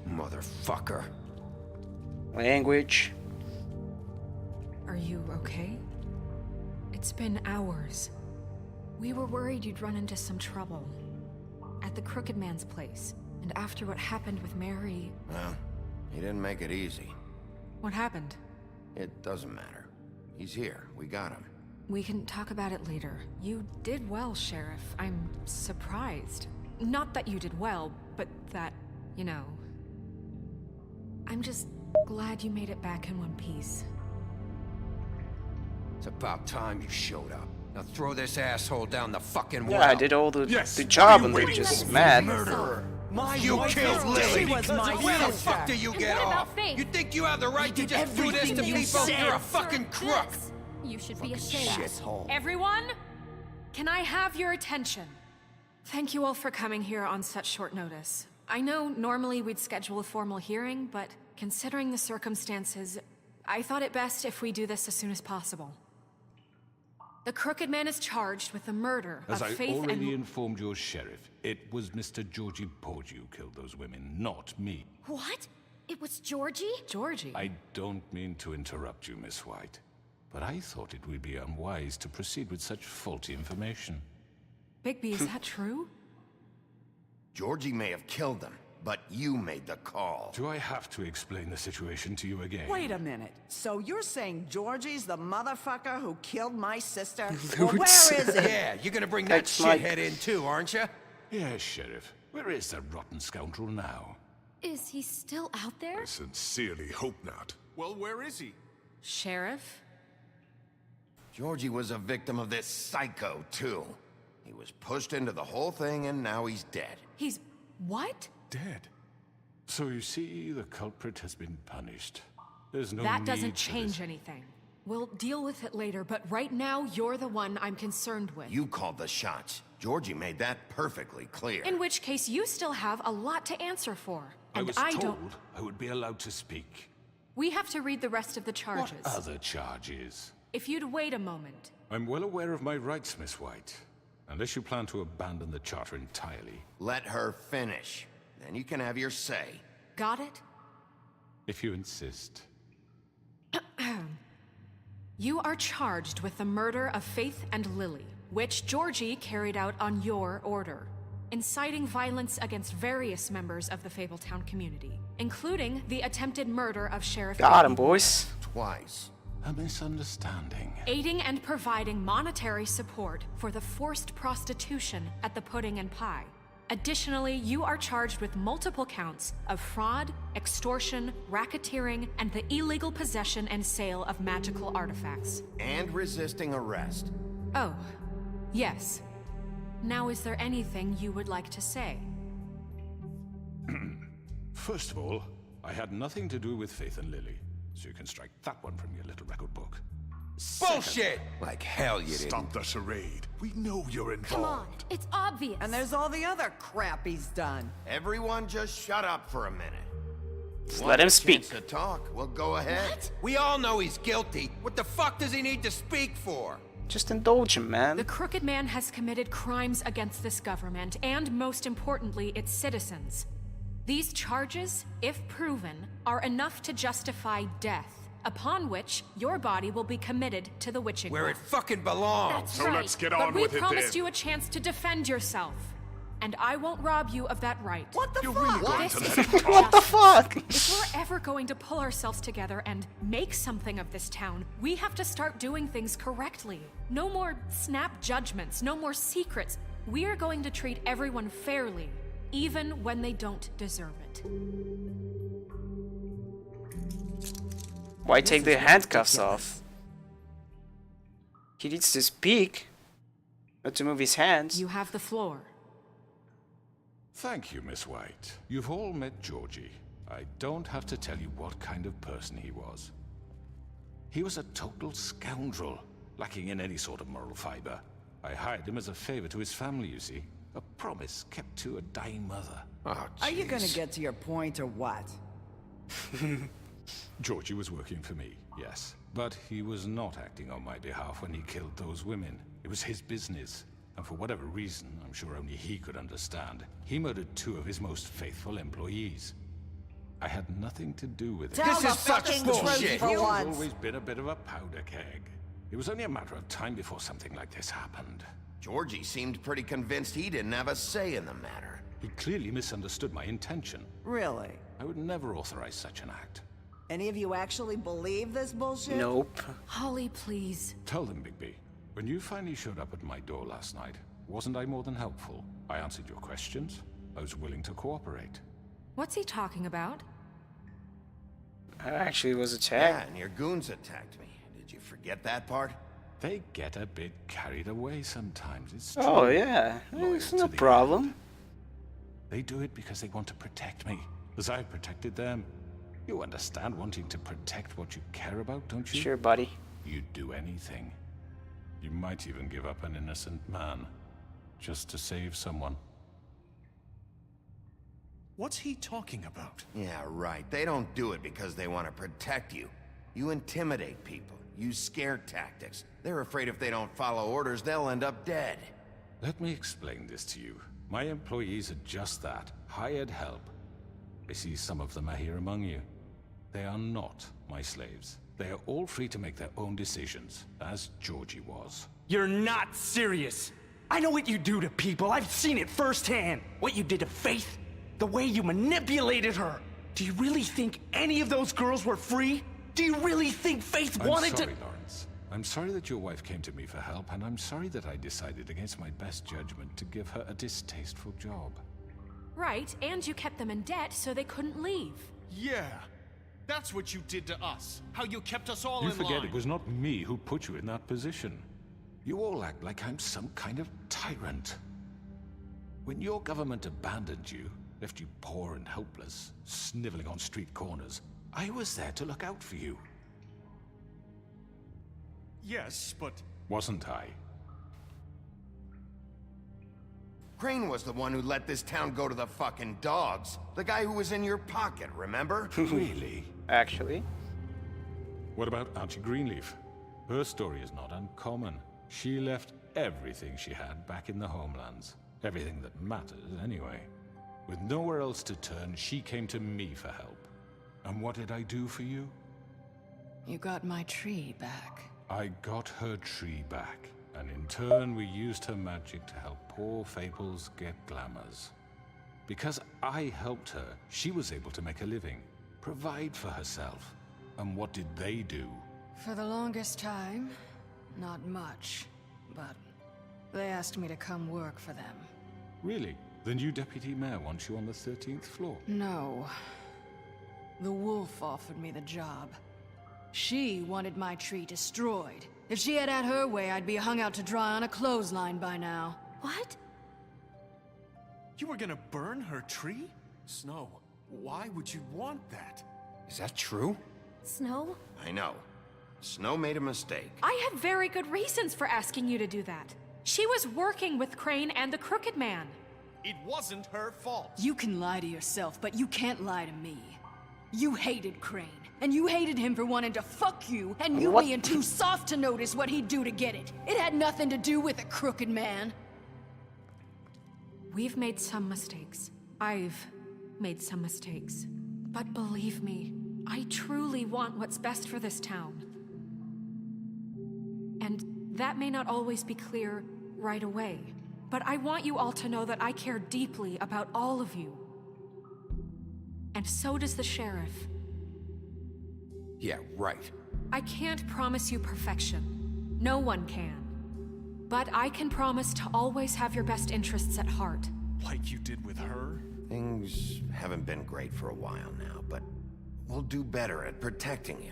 Motherfucker. Language. Are you okay? It's been hours. We were worried you'd run into some trouble. At the Crooked Man's place. And after what happened with Mary... Well, he didn't make it easy. What happened? It doesn't matter. He's here. We got him. We can talk about it later. You did well, Sheriff. I'm surprised. Not that you did well, but that, you know... I'm just glad you made it back in one piece. It's about time you showed up. Now throw this asshole down the fucking well. Yeah, I did all the job and they're just mad. Murderer. You killed Lily! Where the fuck do you get off? You think you have the right to just do this to people? You're a fucking crook! You should be ashamed. Shithole. Everyone, can I have your attention? Thank you all for coming here on such short notice. I know normally we'd schedule a formal hearing, but considering the circumstances, I thought it best if we do this as soon as possible. The Crooked Man is charged with the murder As of I Faith already and... informed your sheriff, it was Mr. Georgie Porgy who killed those women, not me. What? It was Georgie? Georgie? I don't mean to interrupt you, Miss White, but I thought it would be unwise to proceed with such faulty information. Bigby, is that true? Georgie may have killed them, but you made the call. Do I have to explain the situation to you again? Wait a minute. So you're saying Georgie's the motherfucker who killed my sister? Well, where is he? Yeah, you're gonna bring that shithead in too, aren't you? Yes, Sheriff. Where is that rotten scoundrel now? Is he still out there? I sincerely hope not. Well, where is he? Sheriff? Georgie was a victim of this psycho, too. He was pushed into the whole thing and now he's dead. He's... what? Dead. So you see, the culprit has been punished. There's no That need doesn't for change this. anything. We'll deal with it later, but right now, you're the one I'm concerned with. You called the shots. Georgie made that perfectly clear. In which case, you still have a lot to answer for. I And was I told don't... I would be allowed to speak. We have to read the rest of the charges. What other charges? If you'd wait a moment. I'm well aware of my rights, Miss White. Unless you plan to abandon the charter entirely. Let her finish. Then you can have your say. Got it? If you insist. You are charged with the murder of Faith and Lily, which Georgie carried out on your order, inciting violence against various members of the Fabletown community, including the attempted murder of Sheriff... Got him, boys. Twice. A misunderstanding. Aiding and providing monetary support for the forced prostitution at the Pudding and Pie. Additionally, you are charged with multiple counts of fraud, extortion, racketeering, and the illegal possession and sale of magical artifacts. And resisting arrest. Oh, yes. Now, is there anything you would like to say? First of all, I had nothing to do with Faith and Lily, so you can strike that one from your little record book. Bullshit! Like hell you didn't. Stop the charade. We know you're involved. Come on, it's obvious. And there's all the other crap he's done. Everyone just shut up for a minute. Just let him speak. To talk, well, go ahead. What? We all know he's guilty. What the fuck does he need to speak for? Just indulge him, man. The Crooked Man has committed crimes against this government and, most importantly, its citizens. These charges, if proven, are enough to justify death, upon which your body will be committed to the witching Where well. it fucking belongs. That's So right. let's get But on we with it promised then. you a chance to defend yourself, and I won't rob you of that right. What the You're fuck? really going to This let is him talk? What the fuck? If we're ever going to pull ourselves together and make something of this town, we have to start doing things correctly. No more snap judgments, no more secrets. We are going to treat everyone fairly, even when they don't deserve it. Why take the handcuffs off? He needs to speak, not to move his hands. You have the floor. Thank you, Miss White. You've all met Georgie. I don't have to tell you what kind of person he was. He was a total scoundrel, lacking in any sort of moral fiber. I hired him as a favor to his family, you see. A promise kept to a dying mother. Oh, Are you gonna get to your point or what? Georgie was working for me, yes. But he was not acting on my behalf when he killed those women. It was his business. And for whatever reason, I'm sure only he could understand, he murdered 2 of his most faithful employees. I had nothing to do with it. Tell the fucking truth He for has once. always been a bit of a powder keg. It was only a matter of time before something like this happened. Georgie seemed pretty convinced he didn't have a say in the matter. He clearly misunderstood my intention. Really? I would never authorize such an act. Any of you actually believe this bullshit? Nope. Holly, please. Tell them, Bigby. When you finally showed up at my door last night, wasn't I more than helpful? I answered your questions. I was willing to cooperate. What's he talking about? I actually was Yeah, attacked. and your goons attacked me. Did you forget that part? They get a bit carried away sometimes. It's Oh true. yeah, Loyal it's to no the problem. end. They do it because they want to protect me, as I've protected them. You understand wanting to protect what you care about, don't you? Sure, buddy. You'd do anything. You might even give up an innocent man, just to save someone. What's he talking about? Yeah, right. They don't do it because they want to protect you. You intimidate people, use scare tactics. They're afraid if they don't follow orders, they'll end up dead. Let me explain this to you. My employees are just that, hired help. I see some of them are here among you. They are not my slaves. They are all free to make their own decisions, as Georgie was. You're not serious. I know what you do to people. I've seen it firsthand. What you did to Faith, the way you manipulated her. Do you really think any of those girls were free? Do you really think Faith wanted I'm sorry, to... Lawrence. I'm sorry that your wife came to me for help, and I'm sorry that I decided against my best judgment to give her a distasteful job. Right, and you kept them in debt so they couldn't leave. Yeah. That's what you did to us. How you kept us all You in forget line. it was not me who put you in that position. You all act like I'm some kind of tyrant. When your government abandoned you, left you poor and helpless, sniveling on street corners, I was there to look out for you. Yes, but... Wasn't I? Crane was the one who let this town go to the fucking dogs. The guy who was in your pocket, remember? Really? Actually. What about Auntie Greenleaf? Her story is not uncommon. She left everything she had back in the homelands. Everything that matters, anyway. With nowhere else to turn, she came to me for help. And what did I do for you? You got my tree back. I got her tree back, and in turn we used her magic to help poor Fables get glamours. Because I helped her, she was able to make a living, provide for herself. And what did they do? For the longest time, not much, but they asked me to come work for them. Really? The new deputy mayor wants you on the 13th floor? No. The wolf offered me the job. She wanted my tree destroyed. If she had her way, I'd be hung out to dry on a clothesline by now. What? You were gonna burn her tree? Snow, why would you want that? Is that true? Snow? I know. Snow made a mistake. I had very good reasons for asking you to do that. She was working with Crane and the Crooked Man. It wasn't her fault. You can lie to yourself, but you can't lie to me. You hated Crane, and you hated him for wanting to fuck you, and you What? being too soft to notice what he'd do to get it. It had nothing to do with the Crooked Man. We've made some mistakes. I've made some mistakes. But believe me, I truly want what's best for this town. And that may not always be clear right away, but I want you all to know that I care deeply about all of you. And so does the sheriff. Yeah, right. I can't promise you perfection. No one can. But I can promise to always have your best interests at heart. Like you did with her? Things haven't been great for a while now, but we'll do better at protecting you.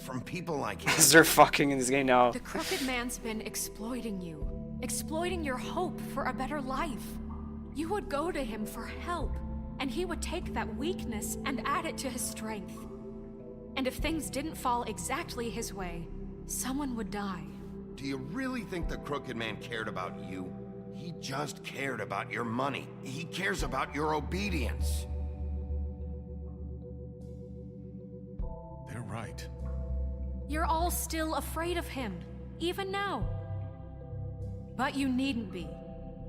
From people like him. They're fucking in this game now. The Crooked Man's been exploiting you. Exploiting your hope for a better life. You would go to him for help, and he would take that weakness and add it to his strength. And if things didn't fall exactly his way, someone would die. Do you really think the Crooked Man cared about you? He just cared about your money. He cares about your obedience. They're right. You're all still afraid of him, even now. But you needn't be.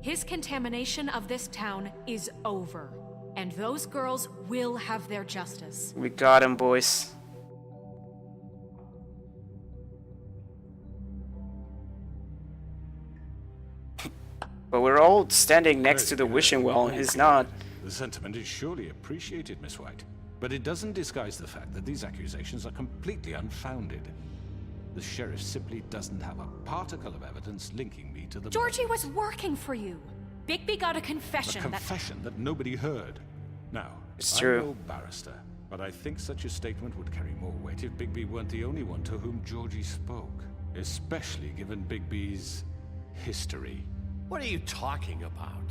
His contamination of this town is over, and those girls will have their justice. We got him, boys. But we're all standing next to the wishing well, and he's not. The sentiment is surely appreciated, Miss White. But it doesn't disguise the fact that these accusations are completely unfounded. The sheriff simply doesn't have a particle of evidence linking me to the... Georgie was working for you. Bigby got a confession. A confession that nobody heard. Now, It's I'm true. no barrister, but I think such a statement would carry more weight if Bigby weren't the only one to whom Georgie spoke. Especially given Bigby's history. What are you talking about?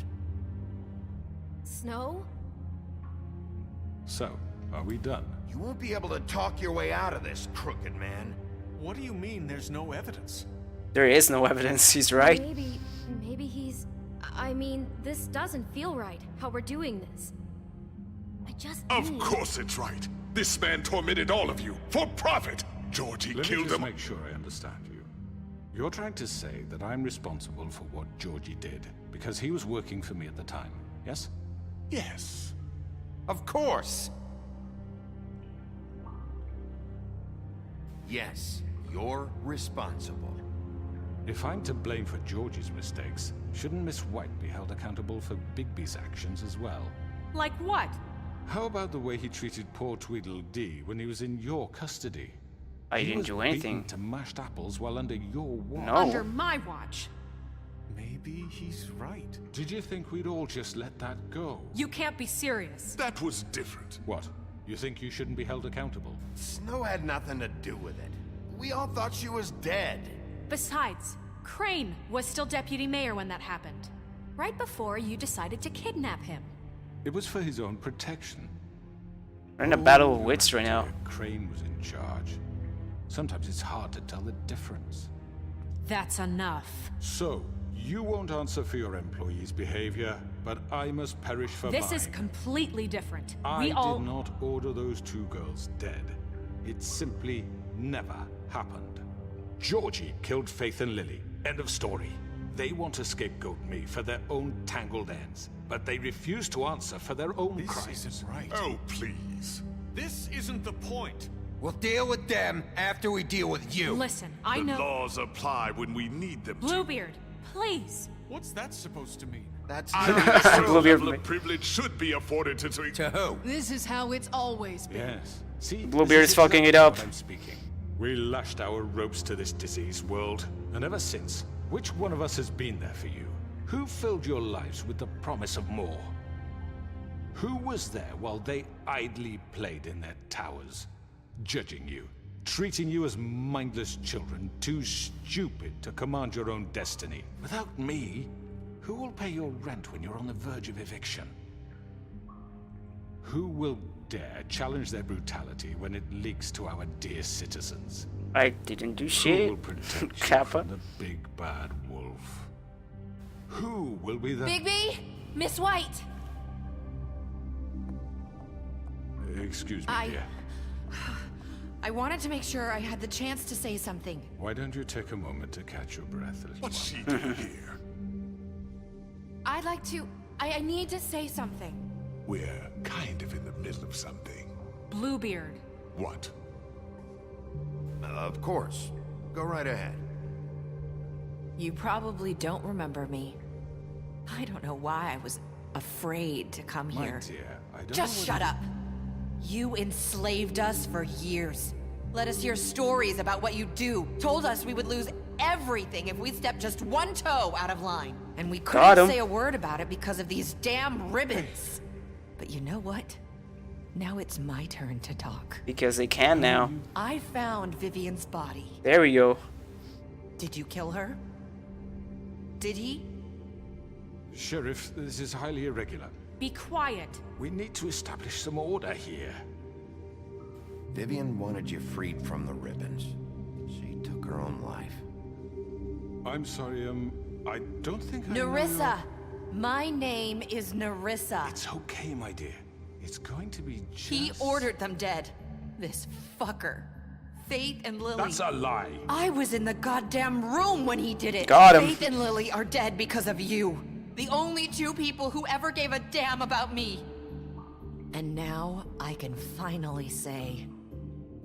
Snow? So, are we done? You won't be able to talk your way out of this, Crooked Man. What do you mean there's no evidence? There is no evidence, he's right. Maybe he's... I mean, this doesn't feel right, how we're doing this. I just Of need... course it's right. This man tormented all of you for profit. Georgie Let me killed just him. make sure I understand you. You're trying to say that I'm responsible for what Georgie did because he was working for me at the time, yes? Yes. Of course. Yes, you're responsible. If I'm to blame for Georgie's mistakes, shouldn't Miss White be held accountable for Bigby's actions as well? Like what? How about the way he treated poor Tweedledee when he was in your custody? I He didn't was do anything. beaten to mashed apples while under your watch. No. Under my watch. Maybe he's right. Did you think we'd all just let that go? You can't be serious. That was different. What? You think you shouldn't be held accountable? Snow had nothing to do with it. We all thought she was dead. Besides, Crane was still deputy mayor when that happened. Right before you decided to kidnap him. It was for his own protection. We're in a battle of wits right now. Crane was in charge. Sometimes it's hard to tell the difference. That's enough. So, you won't answer for your employees' behavior, but I must perish for This mine. is completely different. I We all... did not order those two girls dead. It simply never happened. Georgie killed Faith and Lily. End of story. They want to scapegoat me for their own tangled ends, but they refuse to answer for their own crimes. This isn't right. Oh, please. This isn't the point. We'll deal with them after we deal with you. Listen, I The know... laws apply when we need them to. Bluebeard, please. What's that supposed to mean? That's I think a certain Bluebeard level ma- of privilege should be afforded to... To who? This is how it's always been. Yes. See, Bluebeard this is fucking it up. what I'm speaking. We lashed our ropes to this diseased world, and ever since, which one of us has been there for you? Who filled your lives with the promise of more? Who was there while they idly played in their towers, judging you, treating you as mindless children, too stupid to command your own destiny? Without me, who will pay your rent when you're on the verge of eviction? Who will dare challenge their brutality when it leaks to our dear citizens? I didn't do Who shit. will protect you Kappa. from the big bad wolf? Who will be the... Bigby! Miss White! Excuse me, dear. I wanted to make sure I had the chance to say something. Why don't you take a moment to catch your breath, little What's she one? doing here? I'd like to... I need to say something. We're kind of in the middle of something. Bluebeard. What? Of course. Go right ahead. You probably don't remember me. I don't know why I was afraid to come My here. dear, I don't Just know shut up. You enslaved us for years. Let us hear stories about what you do. Told us we would lose everything if we stepped just one toe out of line. And we Got couldn't him. say a word about it because of these damn ribbons. But you know what? Now it's my turn to talk. Because they can now. I found Vivian's body. There we go. Did you kill her? Did he? Sheriff, this is highly irregular. Be quiet. We need to establish some order here. Vivian wanted you freed from the ribbons. She took her own life. I'm sorry, I don't think I know Nerissa! My name is Nerissa. It's okay, my dear. It's going to be just... He ordered them dead. This fucker. Faith and Lily. That's a lie. I was in the goddamn room when he did it. Got him. Faith and Lily are dead because of you. The only two people who ever gave a damn about me. And now I can finally say,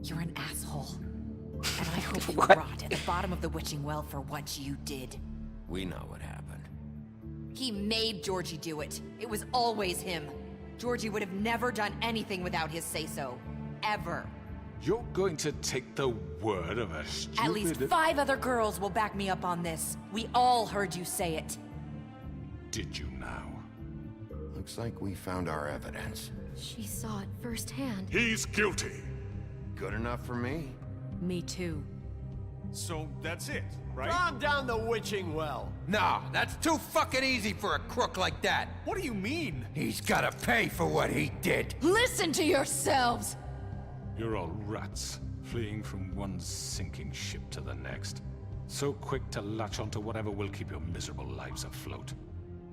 you're an asshole. And I hope you rot at the bottom of the witching well for what you did. We know what happened. He made Georgie do it. It was always him. Georgie would have never done anything without his say-so. Ever. You're going to take the word of a stupid... At least 5 other girls will back me up on this. We all heard you say it. Did you now? Looks like we found our evidence. She saw it firsthand. He's guilty. Good enough for me? Me too. So that's it, right? Calm down the witching well. Nah, that's too fucking easy for a crook like that. What do you mean? He's gotta pay for what he did. Listen to yourselves! You're all rats, fleeing from one sinking ship to the next. So quick to latch onto whatever will keep your miserable lives afloat.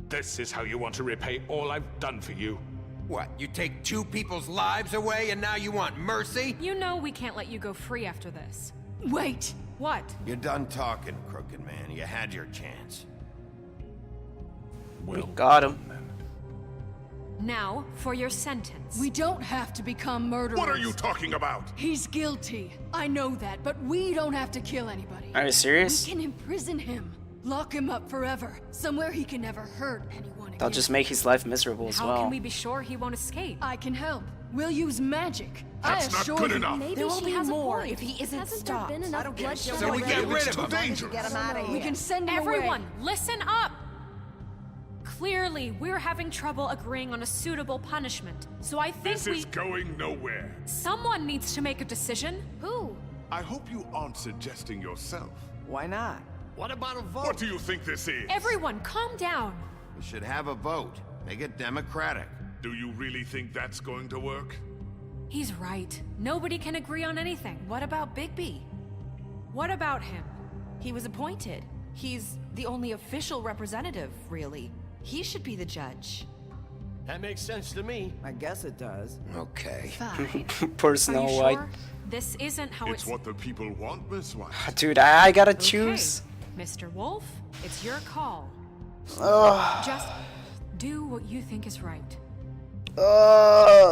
This is how you want to repay all I've done for you? What, you take 2 people's lives away and now you want mercy? You know we can't let you go free after this. Wait! What? You're done talking, Crooked Man. You had your chance. Well, Got him. Now, for your sentence. We don't have to become murderers. What are you talking about? He's guilty. I know that, but we don't have to kill anybody. Are you serious? We can imprison him. Lock him up forever. Somewhere he can never hurt anyone They'll again. just make his life miserable as How well. can we be sure he won't escape? I can help. We'll use magic. That's I not assure good you. enough. Maybe There will she be has more a point. if he isn't Hasn't stopped. there been enough bloodshed So we get already? rid of him. dangerous. Get him out of here. We can send him Everyone, away. listen up! Clearly, we're having trouble agreeing on a suitable punishment. So I think This is going nowhere. someone needs to make a decision. Who? I hope you aren't suggesting yourself. Why not? What about a vote? What do you think this is? Everyone, calm down. We should have a vote. Make it democratic. Do you really think that's going to work? He's right. Nobody can agree on anything. What about Bigby? What about him? He was appointed. He's the only official representative, really. He should be the judge. That makes sense to me. I guess it does. Okay. Fine. Poor Are Snow you White. sure? This isn't how It's what the people want, Miss White. Dude, I gotta Okay, choose. Mr. Wolf, it's your call. Ugh. Just do what you think is right.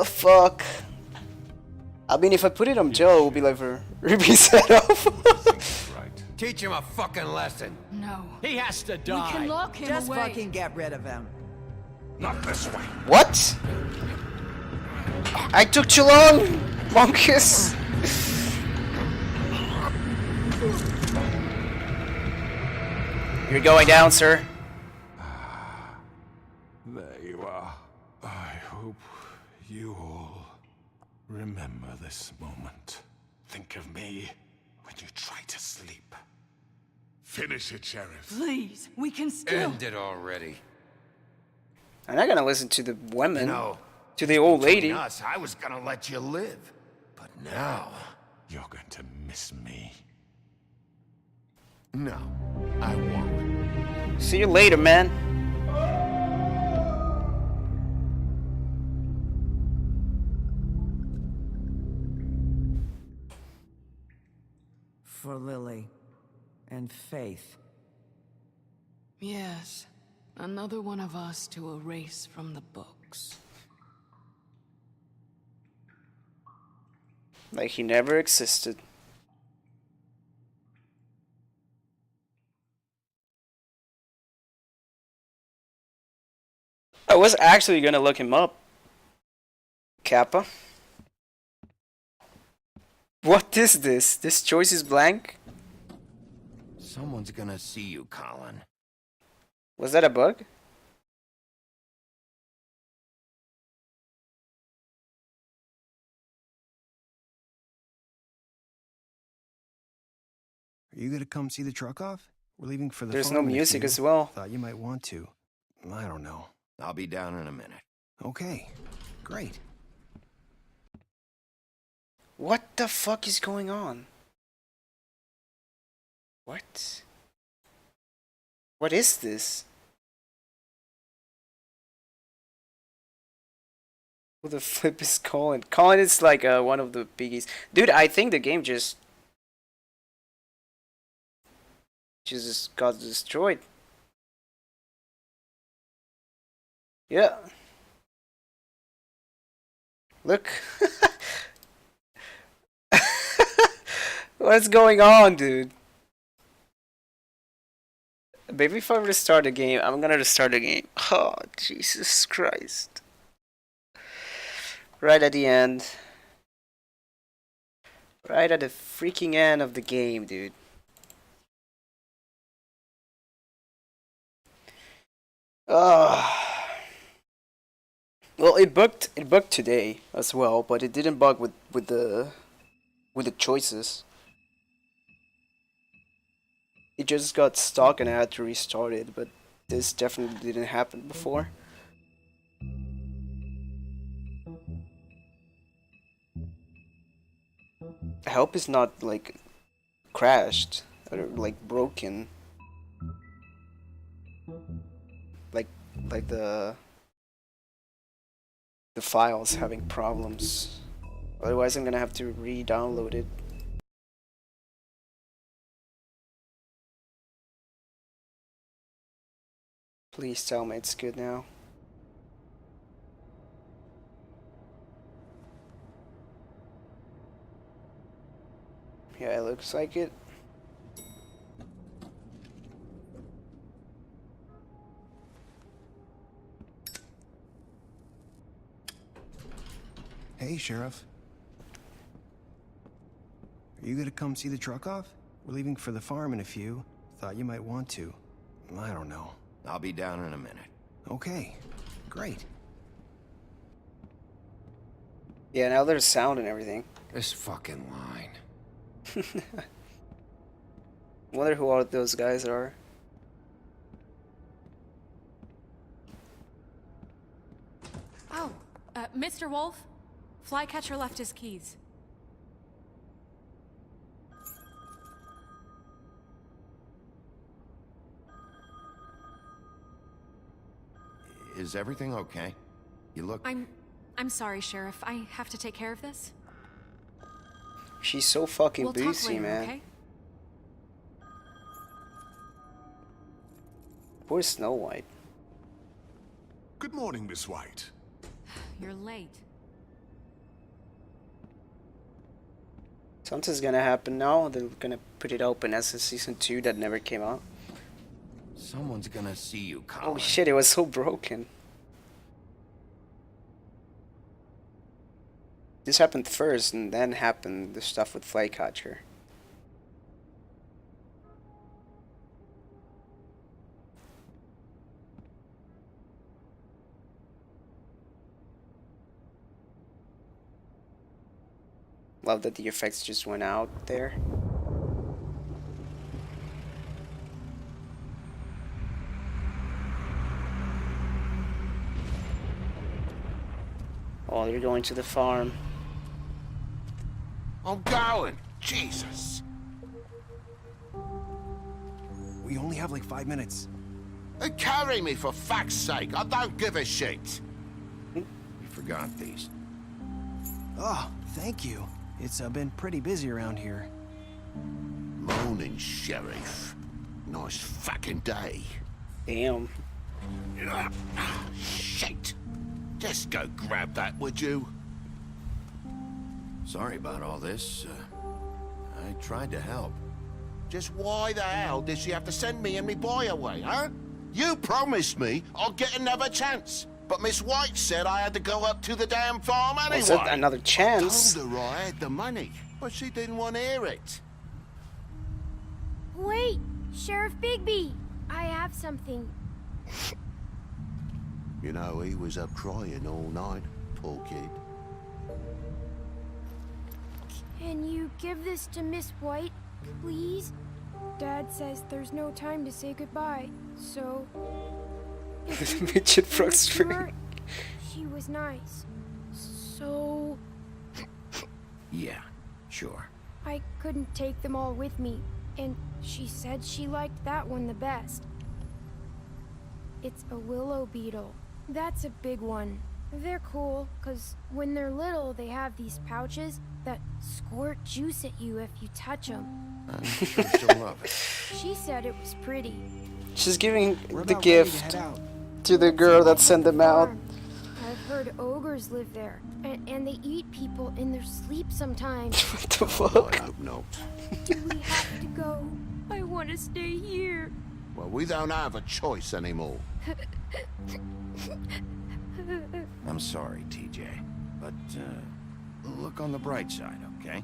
Fuck. I mean, if I put it on Joe, it would be like for Ruby set off. Teach him a fucking lesson. No. He has to We die. can lock him Just away. fucking get rid of him. Not this way. What? I took too long, Monkus. You're going down, sir. There you are. I hope you all remember this moment. Think of me when you try to sleep. Finish it, Sheriff. Please, we can still. End it already. I'm not gonna listen to the women. No. To the old lady. Us, I was gonna let you live. But now... You're going to miss me. No, I won't. See you later, man. For Lily and Faith. Yes, another one of us to erase from the books. Like he never existed. I was actually gonna look him up. Kappa. What is this? This choice is blank? Someone's gonna see you, Colin. Was that a bug? Are you gonna come see the truck off? We're leaving for the There's no farm in a music few. as well. Thought you might want to. I don't know. I'll be down in a minute. Okay, great. What the fuck is going on? What? What is this? Who the flip is Colin? Colin is like one of the biggies. Dude, I think the game just got destroyed. Yeah. Look. What's going on, dude? Maybe if I restart the game, I'm gonna restart the game. Oh, Jesus Christ. Right at the end. Right at the freaking end of the game, dude. Well, it bugged today as well, but it didn't bug with the choices. It just got stuck and I had to restart it, but this definitely didn't happen before. I hope it's not like crashed or like broken. Like the file's having problems. Otherwise I'm gonna have to re-download it. Please tell me it's good now. Yeah, it looks like it. Hey, Sheriff. Are you gonna come see the truck off? We're leaving for the farm in a few. Thought you might want to. I don't know. I'll be down in a minute. Okay, great. Yeah, now there's sound and everything. This fucking line. Wonder who all those guys are. Oh, Mr. Wolf? Flycatcher left his keys. Is everything okay? You look... I'm sorry, Sheriff. I have to take care of this. She's so fucking We'll talk busy, later, man. okay? Poor Snow White. Good morning, Miss White. You're late. Something's gonna happen now. They're gonna put it open as a season 2 that never came out. Someone's gonna see you, Colin. Oh shit, it was so broken. This happened first, and then happened the stuff with Flycatcher. Love that the effects just went out there. Oh, you're going to the farm. I'm going. Jesus. We only have like 5 minutes. Carry me for fuck's sake. I don't give a shit. You forgot these. Oh, thank you. It's been pretty busy around here. Morning, Sheriff. Nice fucking day. Damn. Shit. Just go grab that, would you? Sorry about all this. I tried to help. Just why the hell did she have to send me and me boy away, huh? You promised me I'll get another chance. But Miss White said I had to go up to the damn farm anyway. Was it another chance? I told her I had the money, but she didn't want to hear it. Wait, Sheriff Bigby, I have something. You know, he was up crying all night, poor kid. Can you give this to Miss White, please? Dad says there's no time to say goodbye, so... Midget Frog's sure, she was nice. So... Yeah, sure. I couldn't take them all with me, and she said she liked that one the best. It's a willow beetle. That's a big one. They're cool, because when they're little, they have these pouches that squirt juice at you if you touch them. I'm sure she'll love it. She said it was pretty. She's giving the gift to the girl that sent them out. I've heard ogres live there, and they eat people in their sleep sometimes. What the fuck? I hope not. We have to go. I want to stay here. Well, we don't have a choice anymore. I'm sorry, TJ, but look on the bright side, okay?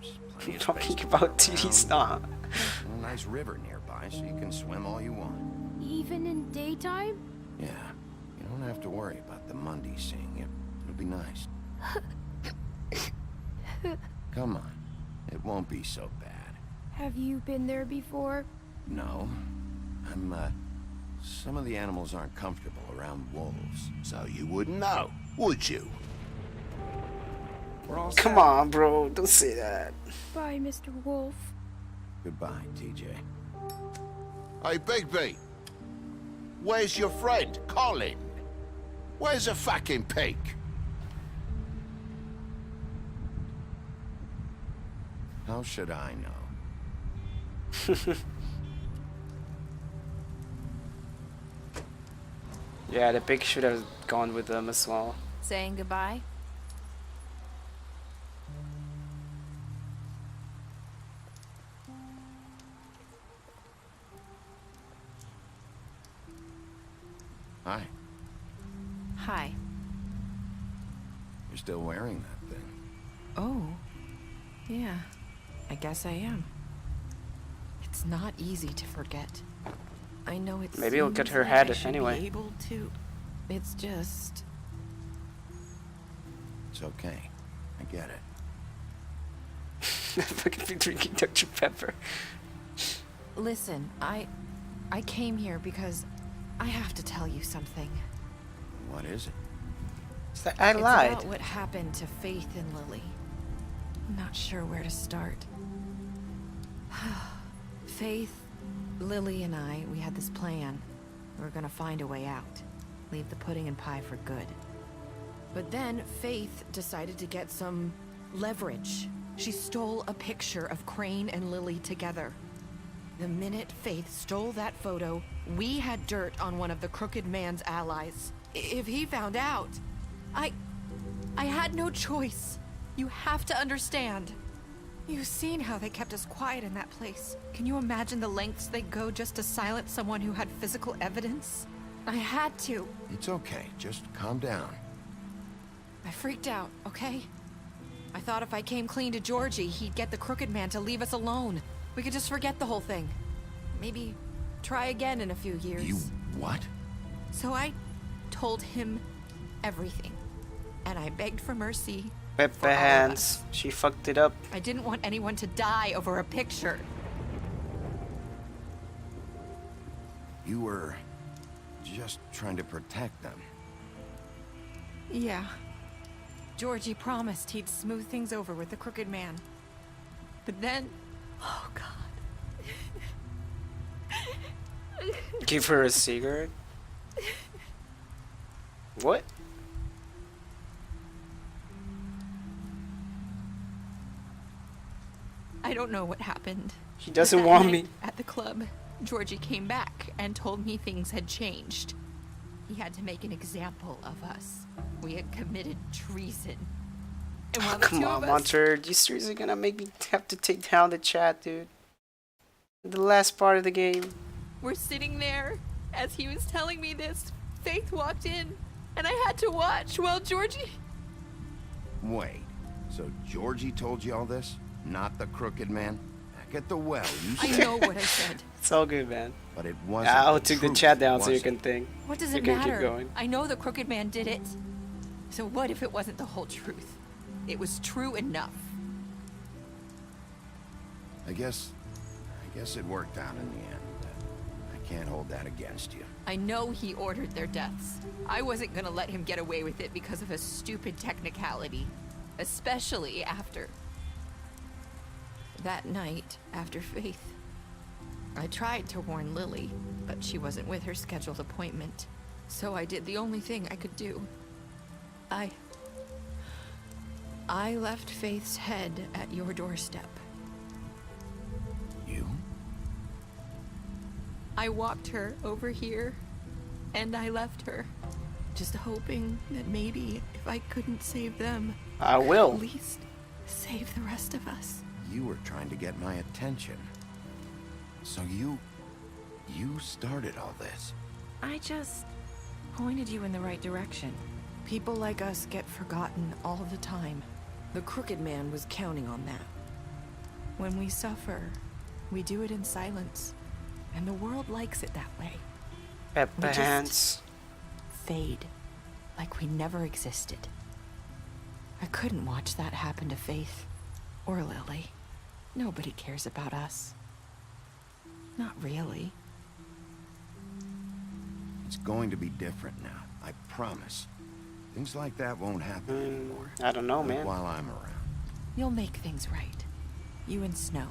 There's plenty of Talking about titties, nah. A nice river nearby, so you can swim all you want. Even in daytime? Yeah, you don't have to worry about the Mundy seeing you. It'll be nice. Come on, it won't be so bad. Have you been there before? No, some of the animals aren't comfortable around wolves, so you wouldn't know, would you? Come on, bro, don't say that. Bye, Mr. Wolf. Goodbye, TJ. Hey, Bigby. Where's your friend, Colin? Where's the fucking pig? How should I know? Yeah, the pig should have gone with them as well. Saying goodbye? Hi. Hi. You're still wearing that thing. Oh. Yeah. I guess I am. It's not easy to forget. I know it's Maybe it'll get her head anyway. Be able to. It's just. It's okay. I get it. Fucking be drinking Dr. Pepper. Listen, I came here because I have to tell you something. What is it? I lied. It's about what happened to Faith and Lily. I'm not sure where to start. Faith, Lily, and I, we had this plan. We were gonna find a way out. Leave the pudding and pie for good. But then Faith decided to get some leverage. She stole a picture of Crane and Lily together. The minute Faith stole that photo, we had dirt on one of the Crooked Man's allies. If he found out, I had no choice. You have to understand. You've seen how they kept us quiet in that place. Can you imagine the lengths they go just to silence someone who had physical evidence? I had to. It's okay. Just calm down. I freaked out, okay? I thought if I came clean to Georgie, he'd get the Crooked Man to leave us alone. We could just forget the whole thing. Maybe try again in a few years. You what? So I told him everything. And I begged for mercy Peppa Hands. She fucked it up. I didn't want anyone to die over a picture. You were just trying to protect them. Yeah. Georgie promised he'd smooth things over with the Crooked Man. But then... Oh, God. Give her a cigarette? What? I don't know what happened. She doesn't But that want night me. At the club, Georgie came back and told me things had changed. He had to make an example of us. We had committed treason. And while the Come two on, of us... Monter. You seriously gonna make me have to take down the chat, dude? The last part of the game. We're sitting there. As he was telling me this, Faith walked in, and I had to watch while Georgie... Wait, so Georgie told you all this? Not the Crooked Man? Back at the well, you I said... know what I said. It's all good, man. But it wasn't I'll the take the truth, chat down so you was can it? think. What does you it can matter? keep going. I know the Crooked Man did it. So what if it wasn't the whole truth? It was true enough. I guess it worked out in the end. I can't hold that against you. I know he ordered their deaths. I wasn't gonna let him get away with it because of a stupid technicality. Especially after... that night, after Faith. I tried to warn Lily, but she wasn't with her scheduled appointment. So I did the only thing I could do. I left Faith's head at your doorstep. You? I walked her over here, and I left her. Just hoping that maybe if I couldn't save them, I will. at least save the rest of us. You were trying to get my attention. So you started all this. I just pointed you in the right direction. People like us get forgotten all the time. The Crooked Man was counting on that. When we suffer, we do it in silence. And the world likes it that way. Peppa We just Hands. fade. Like we never existed. I couldn't watch that happen to Faith. Or Lily. Nobody cares about us. Not really. It's going to be different now, I promise. Things like that won't happen anymore. I don't know, Not man. while I'm around. You'll make things right. You and Snow.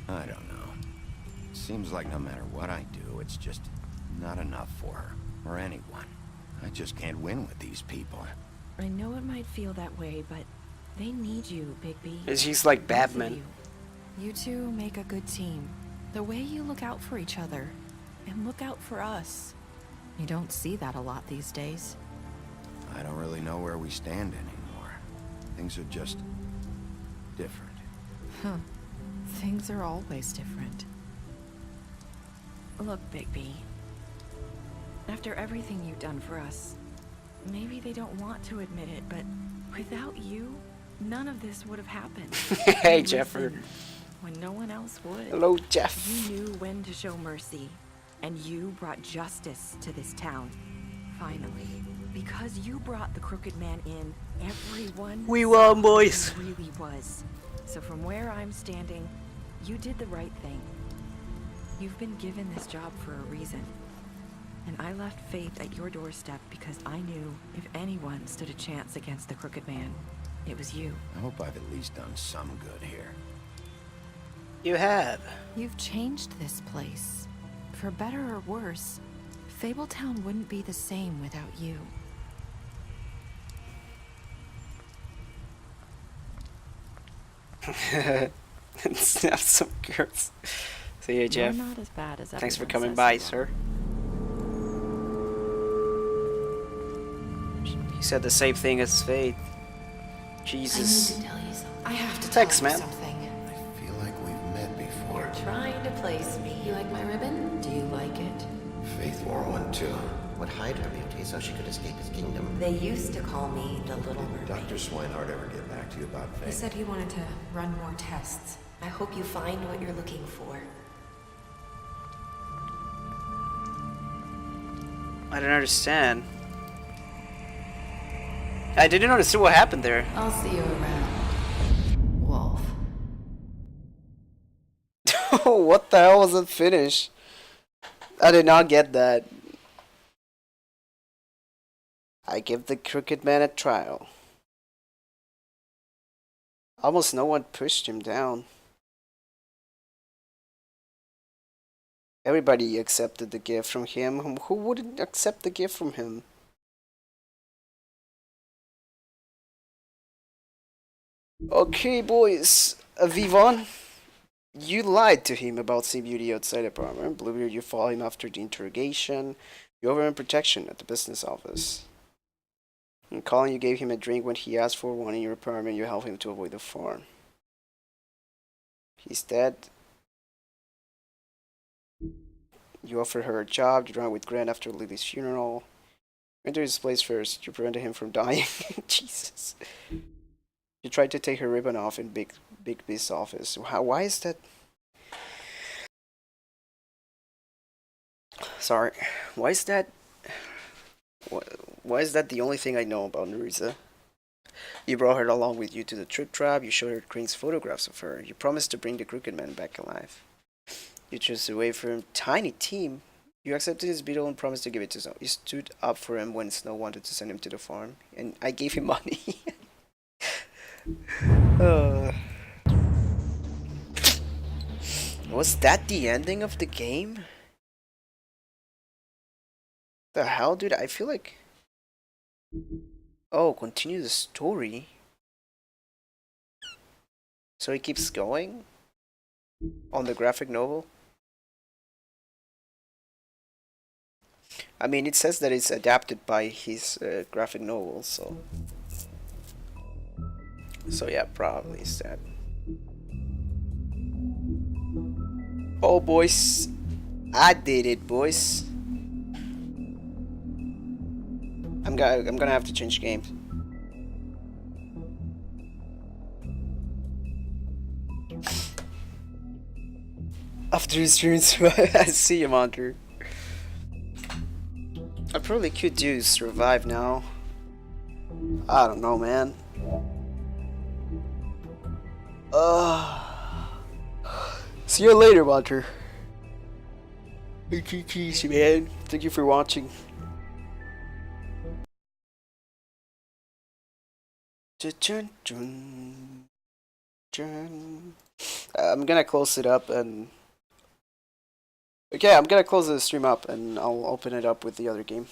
I don't know. It seems like no matter what I do, it's just not enough for her, or anyone. I just can't win with these people. I know it might feel that way, but they need you, Bigby. And she's like Both of Batman. You two make a good team. The way you look out for each other, and look out for us. You don't see that a lot these days. I don't really know where we stand anymore. Things are just different. Huh. Things are always different. Look, Bigby. After everything you've done for us, maybe they don't want to admit it, but without you, none of this would have happened. Hey, You Jeffrey. listened when no one else would. Hello, Jeff. You knew when to show mercy, and you brought justice to this town. Finally. Because you brought the Crooked Man in, everyone We won, boys. who he really was. So from where I'm standing, you did the right thing. You've been given this job for a reason. And I left Faith at your doorstep because I knew if anyone stood a chance against the Crooked Man, it was you. I hope I've at least done some good here. You have. You've changed this place. For better or worse, Fabletown wouldn't be the same without you. Snap some girls. See ya, Jeff. You're not as bad as Thanks for everyone coming says by, you are. sir. He said the same thing as Faith. Jesus. tell you something. I have to Thanks, tell you man. something. I feel like we've met before. You're trying to place me. You like my ribbon? Do you like it? Faith wore one too. Would hide her beauty so she could escape his kingdom. They used to call me the Little Mermaid. Dr. Swinehart ever get back to you about Faith? He said he wanted to run more tests. I hope you find what you're looking for. I don't understand. I didn't understand what happened there. I'll see you around, Wolf. What the hell was that finish? I did not get that. I give the Crooked Man a trial. Almost no one pushed him down. Everybody accepted the gift from him. Who wouldn't accept the gift from him? Okay, boys. Vivon, you lied to him about seeing Beauty outside the apartment. Bluebeard, you followed him after the interrogation. You offered him protection at the business office. In Colin, you gave him a drink when he asked for one in your apartment. You helped him to avoid the farm. He's dead. You offered her a job. You ran with Grant after Lily's funeral. You entered his place first. You prevented him from dying. Jesus. You tried to take her ribbon off in Big B's office. Why is that? Sorry. Why is that? Why is that the only thing I know about Nerissa? You brought her along with you to the Trick Trap. You showed her Crane's photographs of her. You promised to bring the Crooked Man back alive. You chose to wait for him. Tiny team. You accepted his beetle and promised to give it to Snow. You stood up for him when Snow wanted to send him to the farm, and I gave him money. Was that the ending of the game? The hell, dude? I feel like... Oh, continue the story. So he keeps going? On the graphic novel? I mean, it says that it's adapted by his graphic novel, so... So yeah, probably it's that. Oh, boys. I did it, boys. I'm gonna have to change games. After his streams, I see him under. I probably could do survive now. I don't know, man. See you later, Walter. GG, man. Thank you for watching. I'm gonna close it up and... Okay, I'm gonna close the stream up and I'll open it up with the other game.